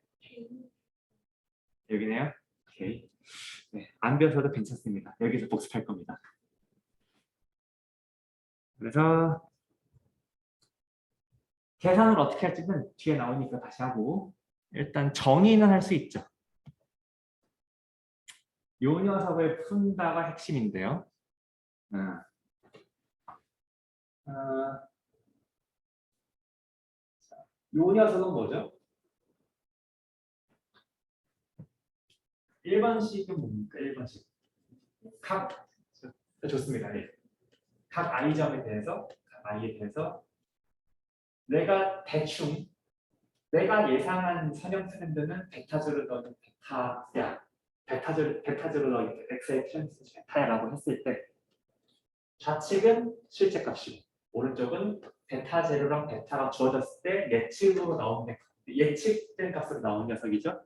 여기네요. 오케이. 네, 안 배워서도 괜찮습니다. 여기서 복습할 겁니다. 그래서 계산을 어떻게 할지는 뒤에 나오니까 다시 하고 일단 정의는 할 수 있죠. 요 녀석을 푼다가 핵심인데요. 요 녀석은 뭐죠? 1번식은 뭡니까? 1번식. 각 좋습니다. 네. 각 i점에 대해서 각 i에 대해서 내가 대충 내가 예상한 선형 트렌드는 베타즈로 넣은 베타야. 베타즈로 넣은 x의 트렌드 베타야라고 했을 때 좌측은 실제값이고 오른쪽은 베타 제로랑 베타가 주어졌을 때 예측으로 나온 예측된 값으로 나온 녀석이죠.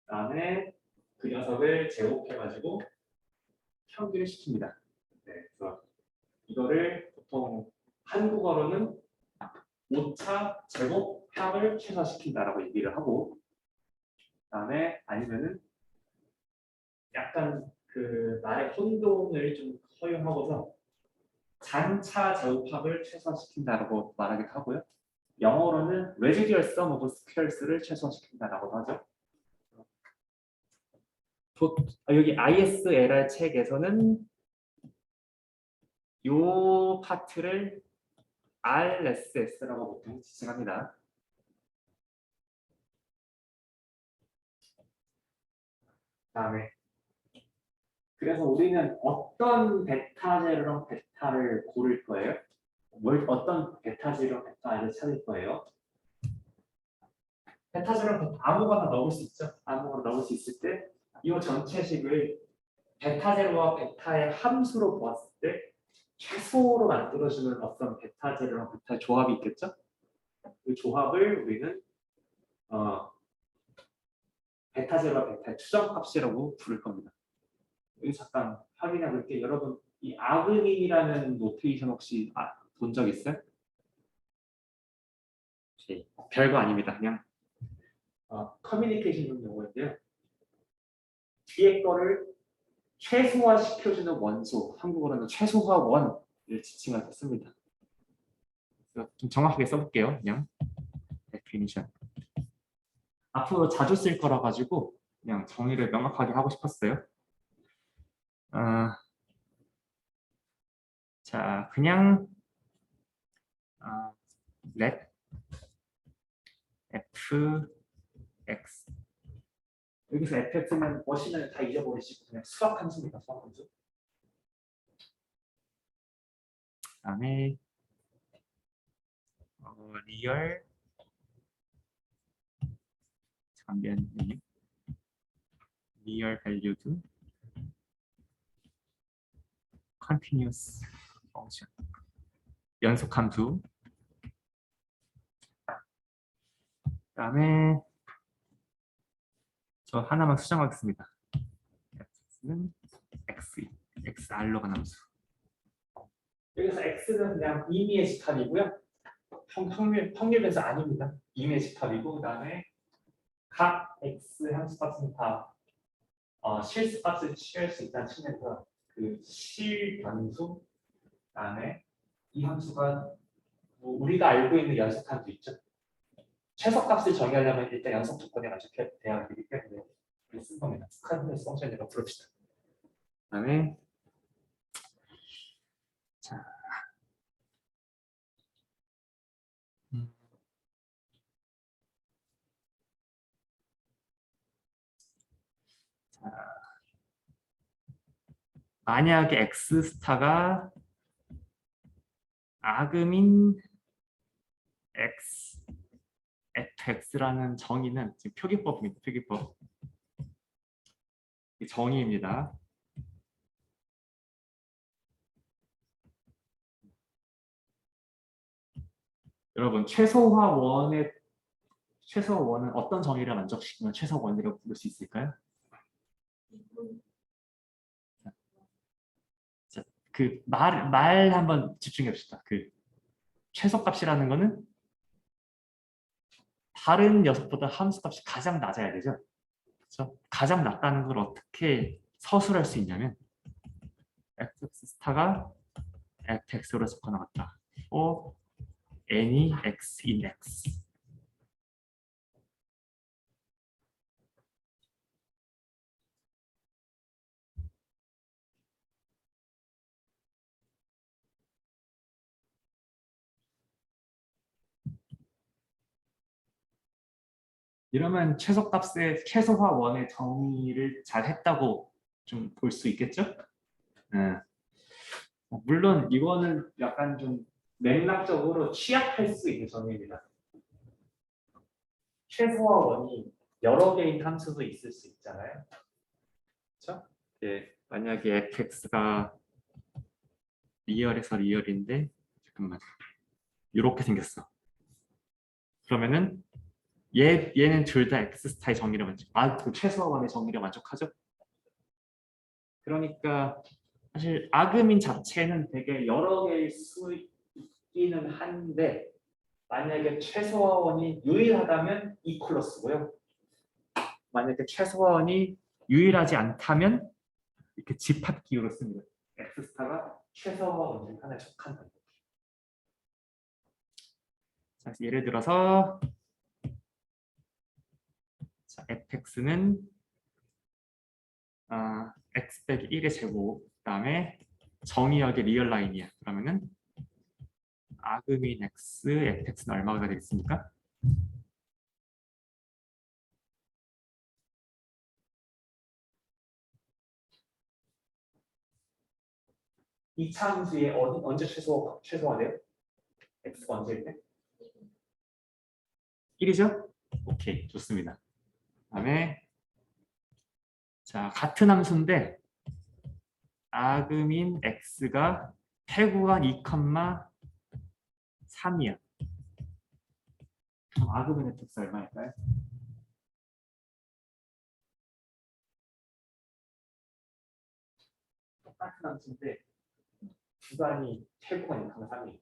그다음에 그 녀석을 제곱해가지고 평균을 시킵니다. 네, 그래서 이거를 보통 한국어로는 오차 제곱 합을 최소화시킨다라고 얘기를 하고, 그다음에 아니면은 약간 그 말의 혼동을 좀 허용하고서 잔차 제곱합을 최소화시킨다라고 말하기도 하고요. 영어로는 residual sum of squares를 최소화시킨다라고 하죠. 여기 ISLR 책에서는 요 파트를 RSS라고 보통 지칭합니다. 다음에 그래서 우리는 어떤 베타 제로랑 베타를 고를 거예요? 어떤 베타 제로랑 베타를 찾을 거예요? 베타 제로랑 베타 아무거나 넣을 수 있죠? 아무거나 넣을 수 있을 때 이 전체식을 베타 제로와 베타의 함수로 보았을 때 최소로 만들어주는 어떤 베타 제로랑 베타의 조합이 있겠죠? 그 조합을 우리는 베타 제로와 베타의 추정값이라고 부를 겁니다. 여기 잠깐 확인해 볼게요. 여러분 이 아그님이라는 노테이션 혹시 본 적 있어요? 네. 별거 아닙니다. 그냥 커뮤니케이션 용어인데요. 뒤에 거를 최소화시켜주는 원소, 한국어로는 최소화원을 지칭을 했습니다. 좀 정확하게 써볼게요. 그냥 definition. 앞으로 자주 쓸 거라 가지고 그냥 정의를 명확하게 하고 싶었어요. 자, 그냥 let f x 여기서 fx는 머신을 다 잊어버리시고 그냥 수학 함수입니다. 수학 함수. 그다음에 리얼 잠깐 리얼 밸류드 continuous function 연속 함수. 그다음에 저 하나만 수정하겠습니다. x는 xr로 가는 함수. 여기서 x는 그냥 임의의 집합이고요. 확률 변수 아닙니다. 임의의 집합이고 그다음에 각 x 함수값은 다 실수값을 취할 수 있다는 측면에서 그 실변수 그다음에 이 함수가 뭐 우리가 알고 있는 연속함수 있죠. 최소값을 정의하려면 일단 연속 조건에 만족해야 되기 때문에 쓴 겁니다. 스카이너스 펑션이라고 부릅시다. 그다음에 자, 만약에 x 스타가 아금인 x fx라는 정의는 지금 표기법입니다. 표기법. 정의입니다. 여러분 최소화원은 어떤 정의를 만족시키면 최소원이라고 부를 수 있을까요? 이분 자, 그 말 한번 집중해 봅시다. 그 최소값이라는 거는 다른 녀석보다 함수값이 가장 낮아야 되죠. 그렇죠? 가장 낮다는 걸 어떻게 서술할 수 있냐면 fx 스타가 fx로 섞어 나갔다. for any x in x. 이러면 최소값의 최소화 원의 정의를 잘 했다고 좀 볼 수 있겠죠? 네. 물론 이거는 약간 좀 맥락적으로 취약할 수 있는 정의입니다. 최소화 원이 여러 개인 함수도 있을 수 있잖아요. 그렇죠? 예, 만약에 fx가 리얼에서 리얼인데 잠깐만 이렇게 생겼어. 그러면은 얘는 둘 다 x 스타의 정의를 그 최소화 원의 정의를 만족하죠? 그러니까 사실 아그민 자체는 되게 여러 개일 수 있기는 한데 만약에 최소화원이 유일하다면 이퀄러스고요. 만약에 최소화원이 유일하지 않다면 이렇게 집합기호로 씁니다. x 스타가 최소화원 중 하나에 속한다. 자, 예를 들어서 자, fx는 x 빼기 1의 제곱 그다음에 정의역의 리얼 라인이야. 그러면은 아그민 x, fx는 얼마가 되겠습니까? 이 차함수에 언제 최소화돼요? x가 언제일 때? 1이죠? 오케이, 좋습니다. 그다음에 자 같은 함수인데 아금인 x가 패구간 2,3이야. 그럼 아금인 fx 얼마일까요? 똑같은 함수인데 구간이 패구간 2,3이에요.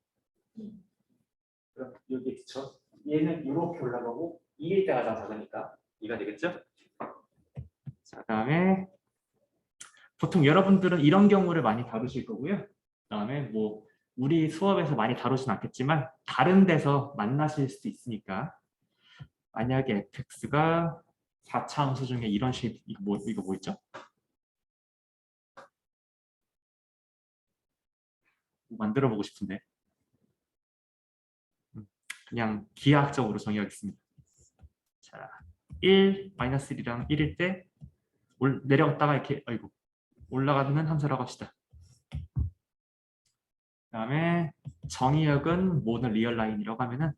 그럼 여기 그쵸? 얘는 이렇게 올라가고 2일 때가 가장 작으니까 2가 되겠죠? 자 그다음에 보통 여러분들은 이런 경우를 많이 다루실 거고요. 그다음에 뭐 우리 수업에서 많이 다루진 않겠지만 다른 데서 만나실 수도 있으니까 만약에 fx가 4차 함수 중에 이런 식 이거 뭐 있죠? 만들어 보고 싶은데 그냥 기하학적으로 정의하겠습니다. 자, 1 마이너스 1이랑 1일 때 내려갔다가 이렇게 올라가는 함수라고 합시다. 그다음에 정의역은 모든 리얼 라인이라고 하면은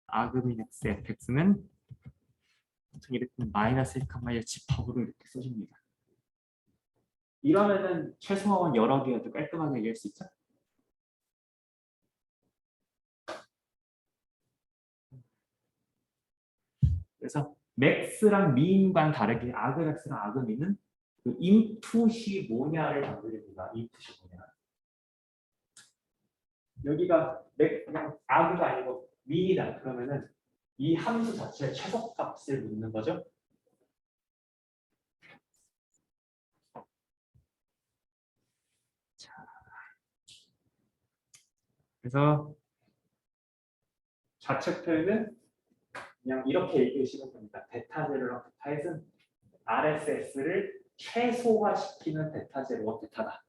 아그민 x fx는 보통 이렇게 마이너스 1,1 집합으로 이렇게 써줍니다. 이러면은 최소화원 여러 개여도 깔끔하게 얘기할 수 있죠. 그래서 맥스랑 미인과는 다르게 아그맥스랑 아그민은 그 인풋이 뭐냐를 담으립니다. 인풋이 뭐냐. 여기가 그냥 아그가 아니고 미이다. 그러면은 이 함수 자체의 최소값을 묻는 거죠. 자, 그래서 좌측 표현은 그냥 이렇게 얘기하시면 됩니다. 베타 제로랑 베타 햇은 RSS를 최소화시키는 베타 제로와 베타다.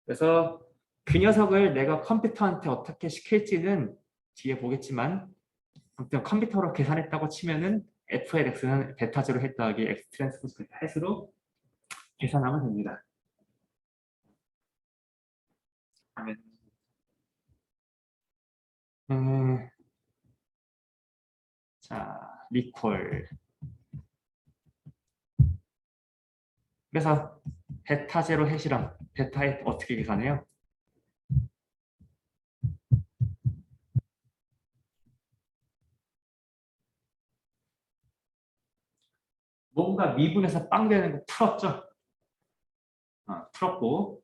그래서 그 녀석을 내가 컴퓨터한테 어떻게 시킬지는 뒤에 보겠지만 아무튼 컴퓨터로 계산했다고 치면은 f(x는 베타 제로 햇 더하기 x 트랜스포즈 베타 햇으로 계산하면 됩니다. 음, 자, 리콜. 그래서 베타 제로 햇이랑 베타 햇 어떻게 계산해요? 뭔가 미분에서 빵 되는 거 풀었죠? 풀었고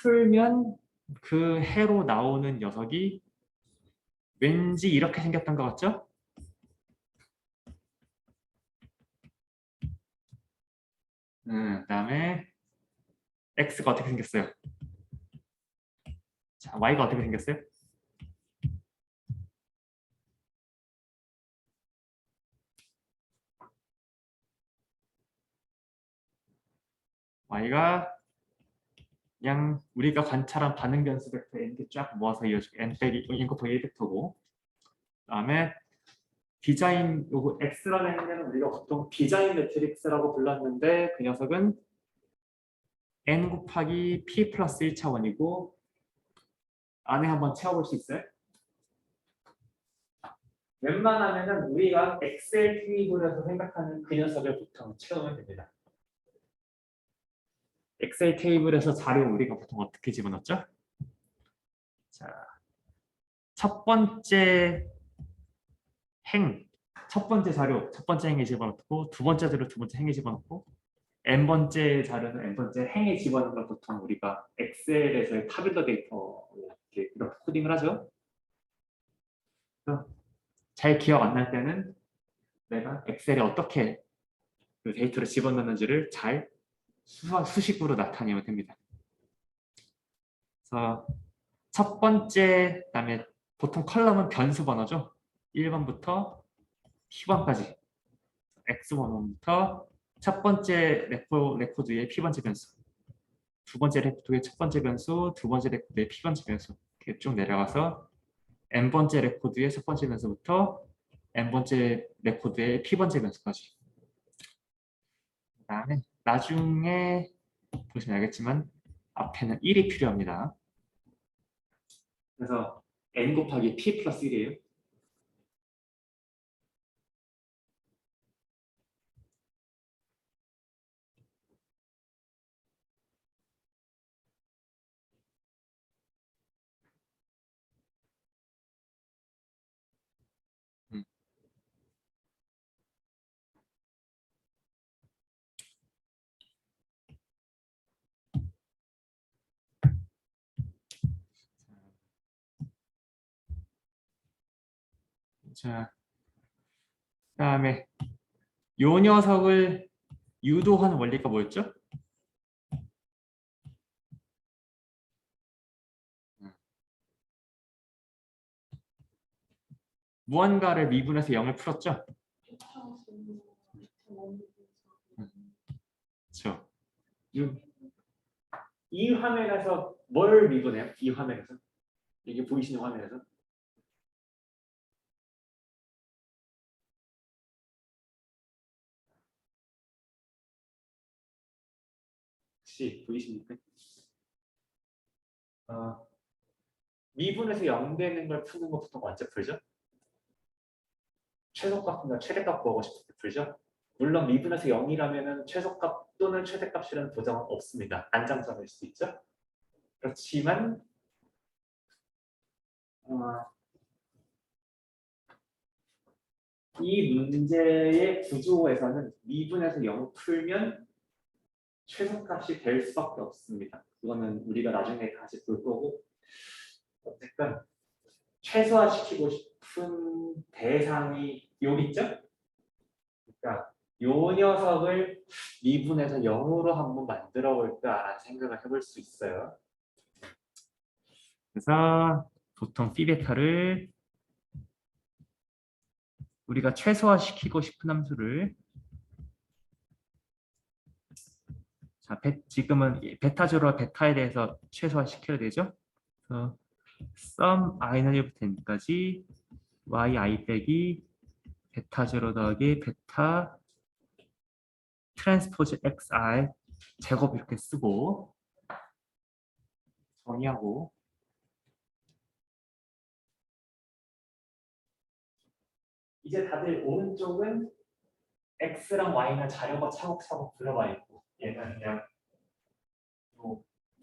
풀면 그 해로 나오는 녀석이 왠지 이렇게 생겼던 것 같죠? 그다음에 x가 어떻게 생겼어요? 자, y가 어떻게 생겼어요? y가 그냥 우리가 관찰한 반응 변수 벡터 n 쫙 모아서 이어주고 n 빼기 n 곱하기 1 벡터고 그다음에 디자인 요거 x라는 행렬은 우리가 보통 디자인 매트릭스라고 불렀는데 그 녀석은 n 곱하기 p 플러스 1차원이고 안에 한번 채워볼 수 있어요? 웬만하면은 우리가 엑셀 테이블에서 생각하는 그 녀석을 보통 채우면 됩니다. 엑셀 테이블에서 자료 우리가 보통 어떻게 집어넣죠? 자, 첫 번째 첫 번째 자료, 첫 번째 행에 집어넣고 두 번째 자료, 두 번째 행에 집어넣고 n 번째 자료는 n 번째 행에 집어넣는 걸 보통 우리가 엑셀에서의 타빌러 데이터 이렇게 코딩을 하죠. 잘 기억 안 날 때는 내가 엑셀에 어떻게 그 데이터를 집어넣는지를 잘 수식으로 나타내면 됩니다. 그래서 첫 번째, 그다음에 보통 컬럼은 변수 번호죠. 1번부터 10번까지 X 번호부터 첫 번째 레코드의 P번째 변수, 두 번째 레코드의 첫 번째 변수, 두 번째 레코드의 P번째 변수 이렇게 쭉 내려가서 N번째 레코드의 첫 번째 변수부터 N번째 레코드의 P번째 변수까지 그다음에 나중에 보시면 알겠지만 앞에는 1이 필요합니다. 그래서 n 곱하기 p 플러스 1이에요. 음. 자, 그다음에 요 녀석을 유도하는 원리가 뭐였죠? 무언가를 미분해서 0을 풀었죠? 그렇죠. 이 화면에서 뭘 미분해요? 이 화면에서? 이게 보이시는 화면에서? 혹시 보이십니까? 어, 미분해서 0 되는 걸 푸는 거 보통 언제 풀죠? 최소값이나 최대값 구하고 싶을 때 풀죠? 물론 미분해서 0이라면 최소값 또는 최대값이라는 보장은 없습니다. 안장점일 수 있죠? 그렇지만 어, 이 문제의 구조에서는 미분해서 0 풀면 최소값이 될 수밖에 없습니다. 그거는 우리가 나중에 다시 볼 거고 어쨌든 최소화시키고 싶은 대상이 여기 있죠? 그러니까 요 녀석을 미분해서 0으로 한번 만들어 볼까라는 생각을 해볼 수 있어요. 그래서 보통 피베타를 우리가 최소화시키고 싶은 함수를 자, 지금은 베타조로 베타에 대해서 최소화시켜야 되죠. 그래서 sum i는 1부터 n까지 yi 빼기 베타0 더하기 베타 트랜스포즈 xi 제곱 이렇게 쓰고 정의하고 이제 다들 오른쪽은 x랑 y는 자료가 차곡차곡 들어가 있고 얘는 그냥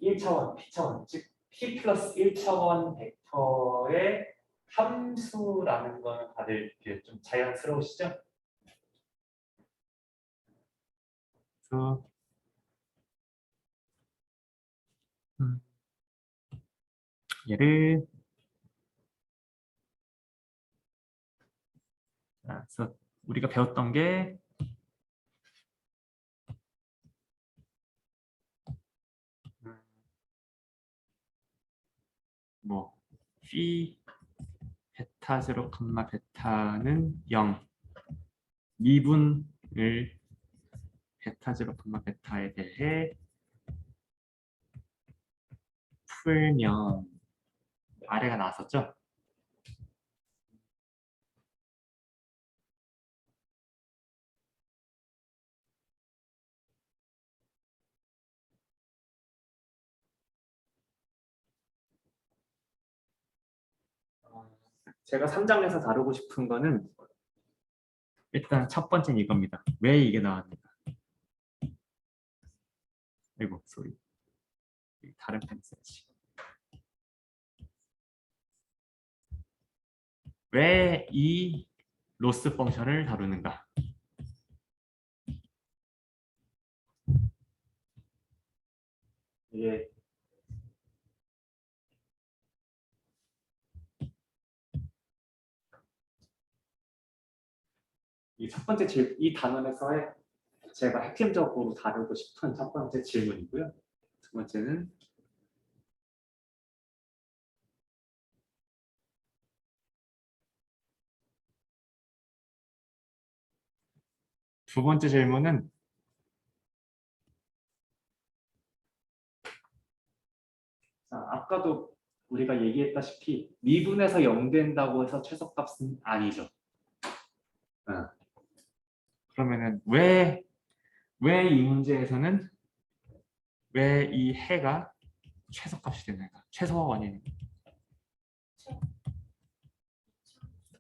1차원, p차원, 즉 p 플러스 1차원 벡터의 함수라는 거는 다들 좀 자연스러우시죠? 그래서 음, 얘를 그래서 우리가 배웠던 게 음, 뭐 phi 베타 제로 콤마 베타는 0 미분을 베타 제로 콤마 베타에 대해 풀면 아래가 나왔었죠? 제가 3장에서 다루고 싶은 거는 일단 첫 번째는 이겁니다. 왜 이게 나왔는가? 아이고, 소리. 다른 펜 써야지. 왜 이 로스 펑션을 다루는가? 이게 이 첫 번째 이 단원에서의 제가 핵심적으로 다루고 싶은 첫 번째 질문이고요. 두 번째는 두 번째 질문은 자, 아까도 우리가 얘기했다시피 미분에서 0 된다고 해서 최소값은 아니죠. 어. 그러면은 왜 이 문제에서는 왜 이 해가 최소값이 되는가? 최소화 원인인가?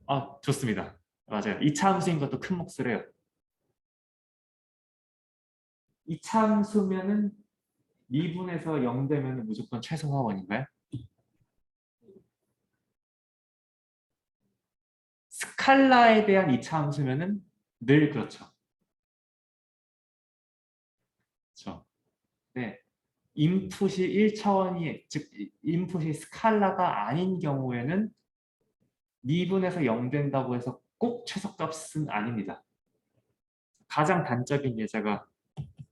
아, 좋습니다. 맞아요. 2차 함수인 것도 큰 몫을 해요. 2차 함수면은 미분에서 0 되면 무조건 최소화 원인가요? 스칼라에 대한 2차 함수면은 늘 그렇죠. 그렇죠. 네. 인풋이 1차원이 즉 인풋이 스칼라가 아닌 경우에는 미분에서 0 된다고 해서 꼭 최소값은 아닙니다. 가장 단적인 예제가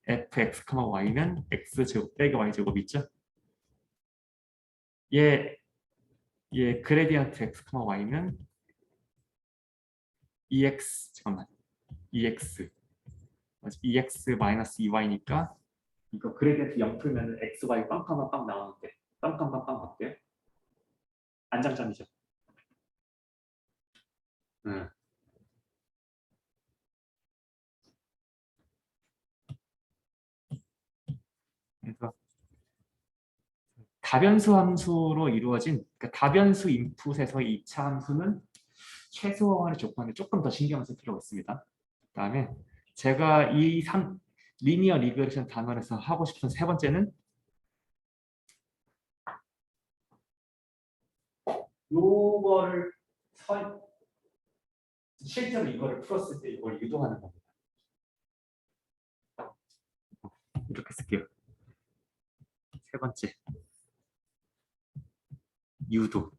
fx, y는 x제곱 빼기 y제곱 있죠? 얘 그레디언트 x, y는 잠깐만 2x 마이너스 2y니까 이거 그레디언트 0 풀면 x, y 빵빵빵 나오는데 빵빵빵빵 어때요? 안장점이죠. 응. 그래서 다변수 함수로 이루어진 그러니까 다변수 인풋에서 2차 함수는 최소화의 조건에 조금 더 신경을 쓸 필요가 있습니다. 그다음에 제가 리니어 리그레션 단원에서 하고 싶은 세 번째는 요거를 실제로 이거를 풀었을 때 이걸 유도하는 겁니다. 이렇게 쓸게요. 세 번째 유도.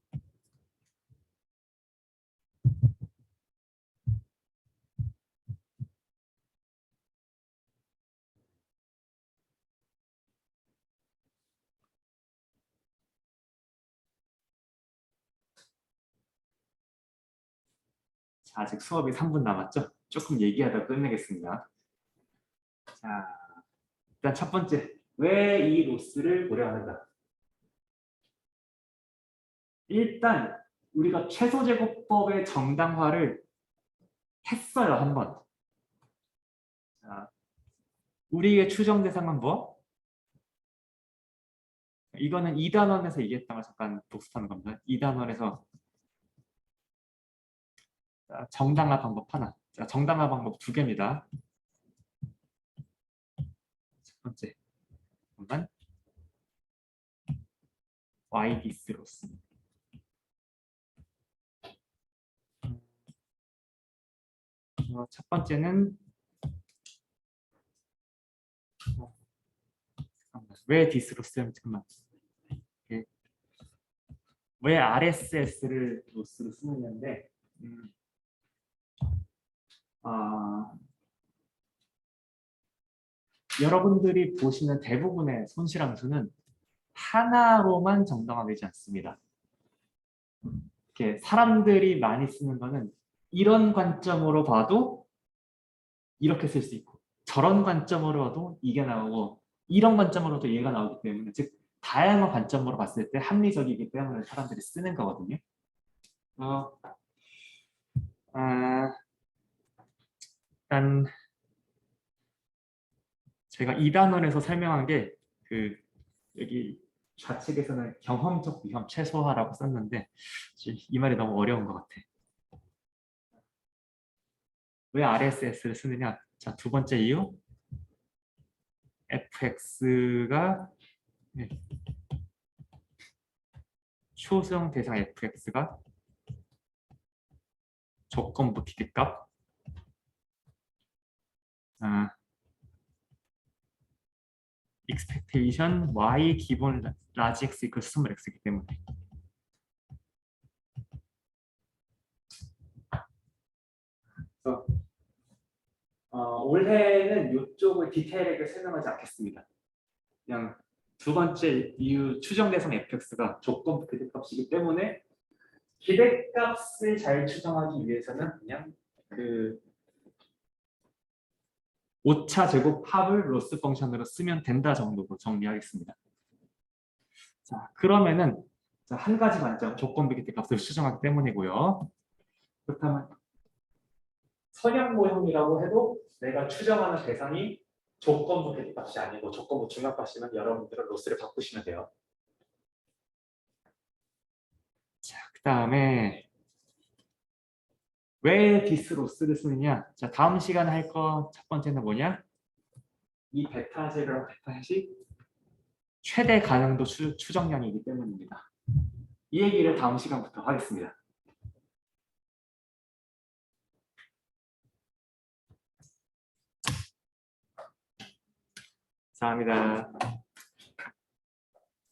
자, 아직 수업이 3분 남았죠? 조금 얘기하다 끝내겠습니다. 자, 일단 첫 번째 왜 이 로스를 고려하는가? 일단 우리가 최소제곱법의 정당화를 했어요, 한번. 자, 우리의 추정 대상은 뭐? 이거는 2단원에서 얘기했던 걸 잠깐 복습하는 겁니다. 2단원에서 정당화 방법 하나. 자, 정당화 방법 두 개입니다. 첫 번째, 잠깐 y디스로스. 첫 번째는 왜 디스로 쓰면 잠깐만. 이게 왜 RSS를 로스로 쓰느냐인데 아, 여러분들이 보시는 대부분의 손실함수는 하나로만 정당화되지 않습니다. 이렇게 사람들이 많이 쓰는 거는 이런 관점으로 봐도 이렇게 쓸 수 있고 저런 관점으로 봐도 이게 나오고 이런 관점으로도 얘가 나오기 때문에 즉 다양한 관점으로 봤을 때 합리적이기 때문에 사람들이 쓰는 거거든요. 아, 일단 제가 2단원에서 설명한 게 그 여기 좌측에서는 경험적 위험 최소화라고 썼는데 이 말이 너무 어려운 것 같아. 왜 RSS를 쓰느냐? 자, 두 번째 이유. fx가 초수형 대상 fx가 조건부 기대값 expectation y 기본 라지 x 이퀄 스몰 x이기 때문에 그래서 올해는 이쪽을 디테일하게 설명하지 않겠습니다. 그냥 두 번째 이유 추정 대상 fx가 조건부 기대값이기 때문에 기대값을 잘 추정하기 위해서는 그냥 그 오차 제곱 합을 로스 펑션으로 쓰면 된다 정도로 정리하겠습니다. 자, 그러면은 한 가지 관점 조건부 기대값을 추정하기 때문이고요. 그렇다면 선형 모형이라고 해도 내가 추정하는 대상이 조건부 기대값이 아니고 조건부 중간값이면 여러분들은 로스를 바꾸시면 돼요. 자, 그 다음에 왜 디스 로스를 쓰느냐? 자, 다음 시간에 할 거 첫 번째는 뭐냐? 이 베타 제로랑 베타 햇이 최대 가능도 추정량이기 때문입니다. 이 얘기를 다음 시간부터 하겠습니다. 감사합니다.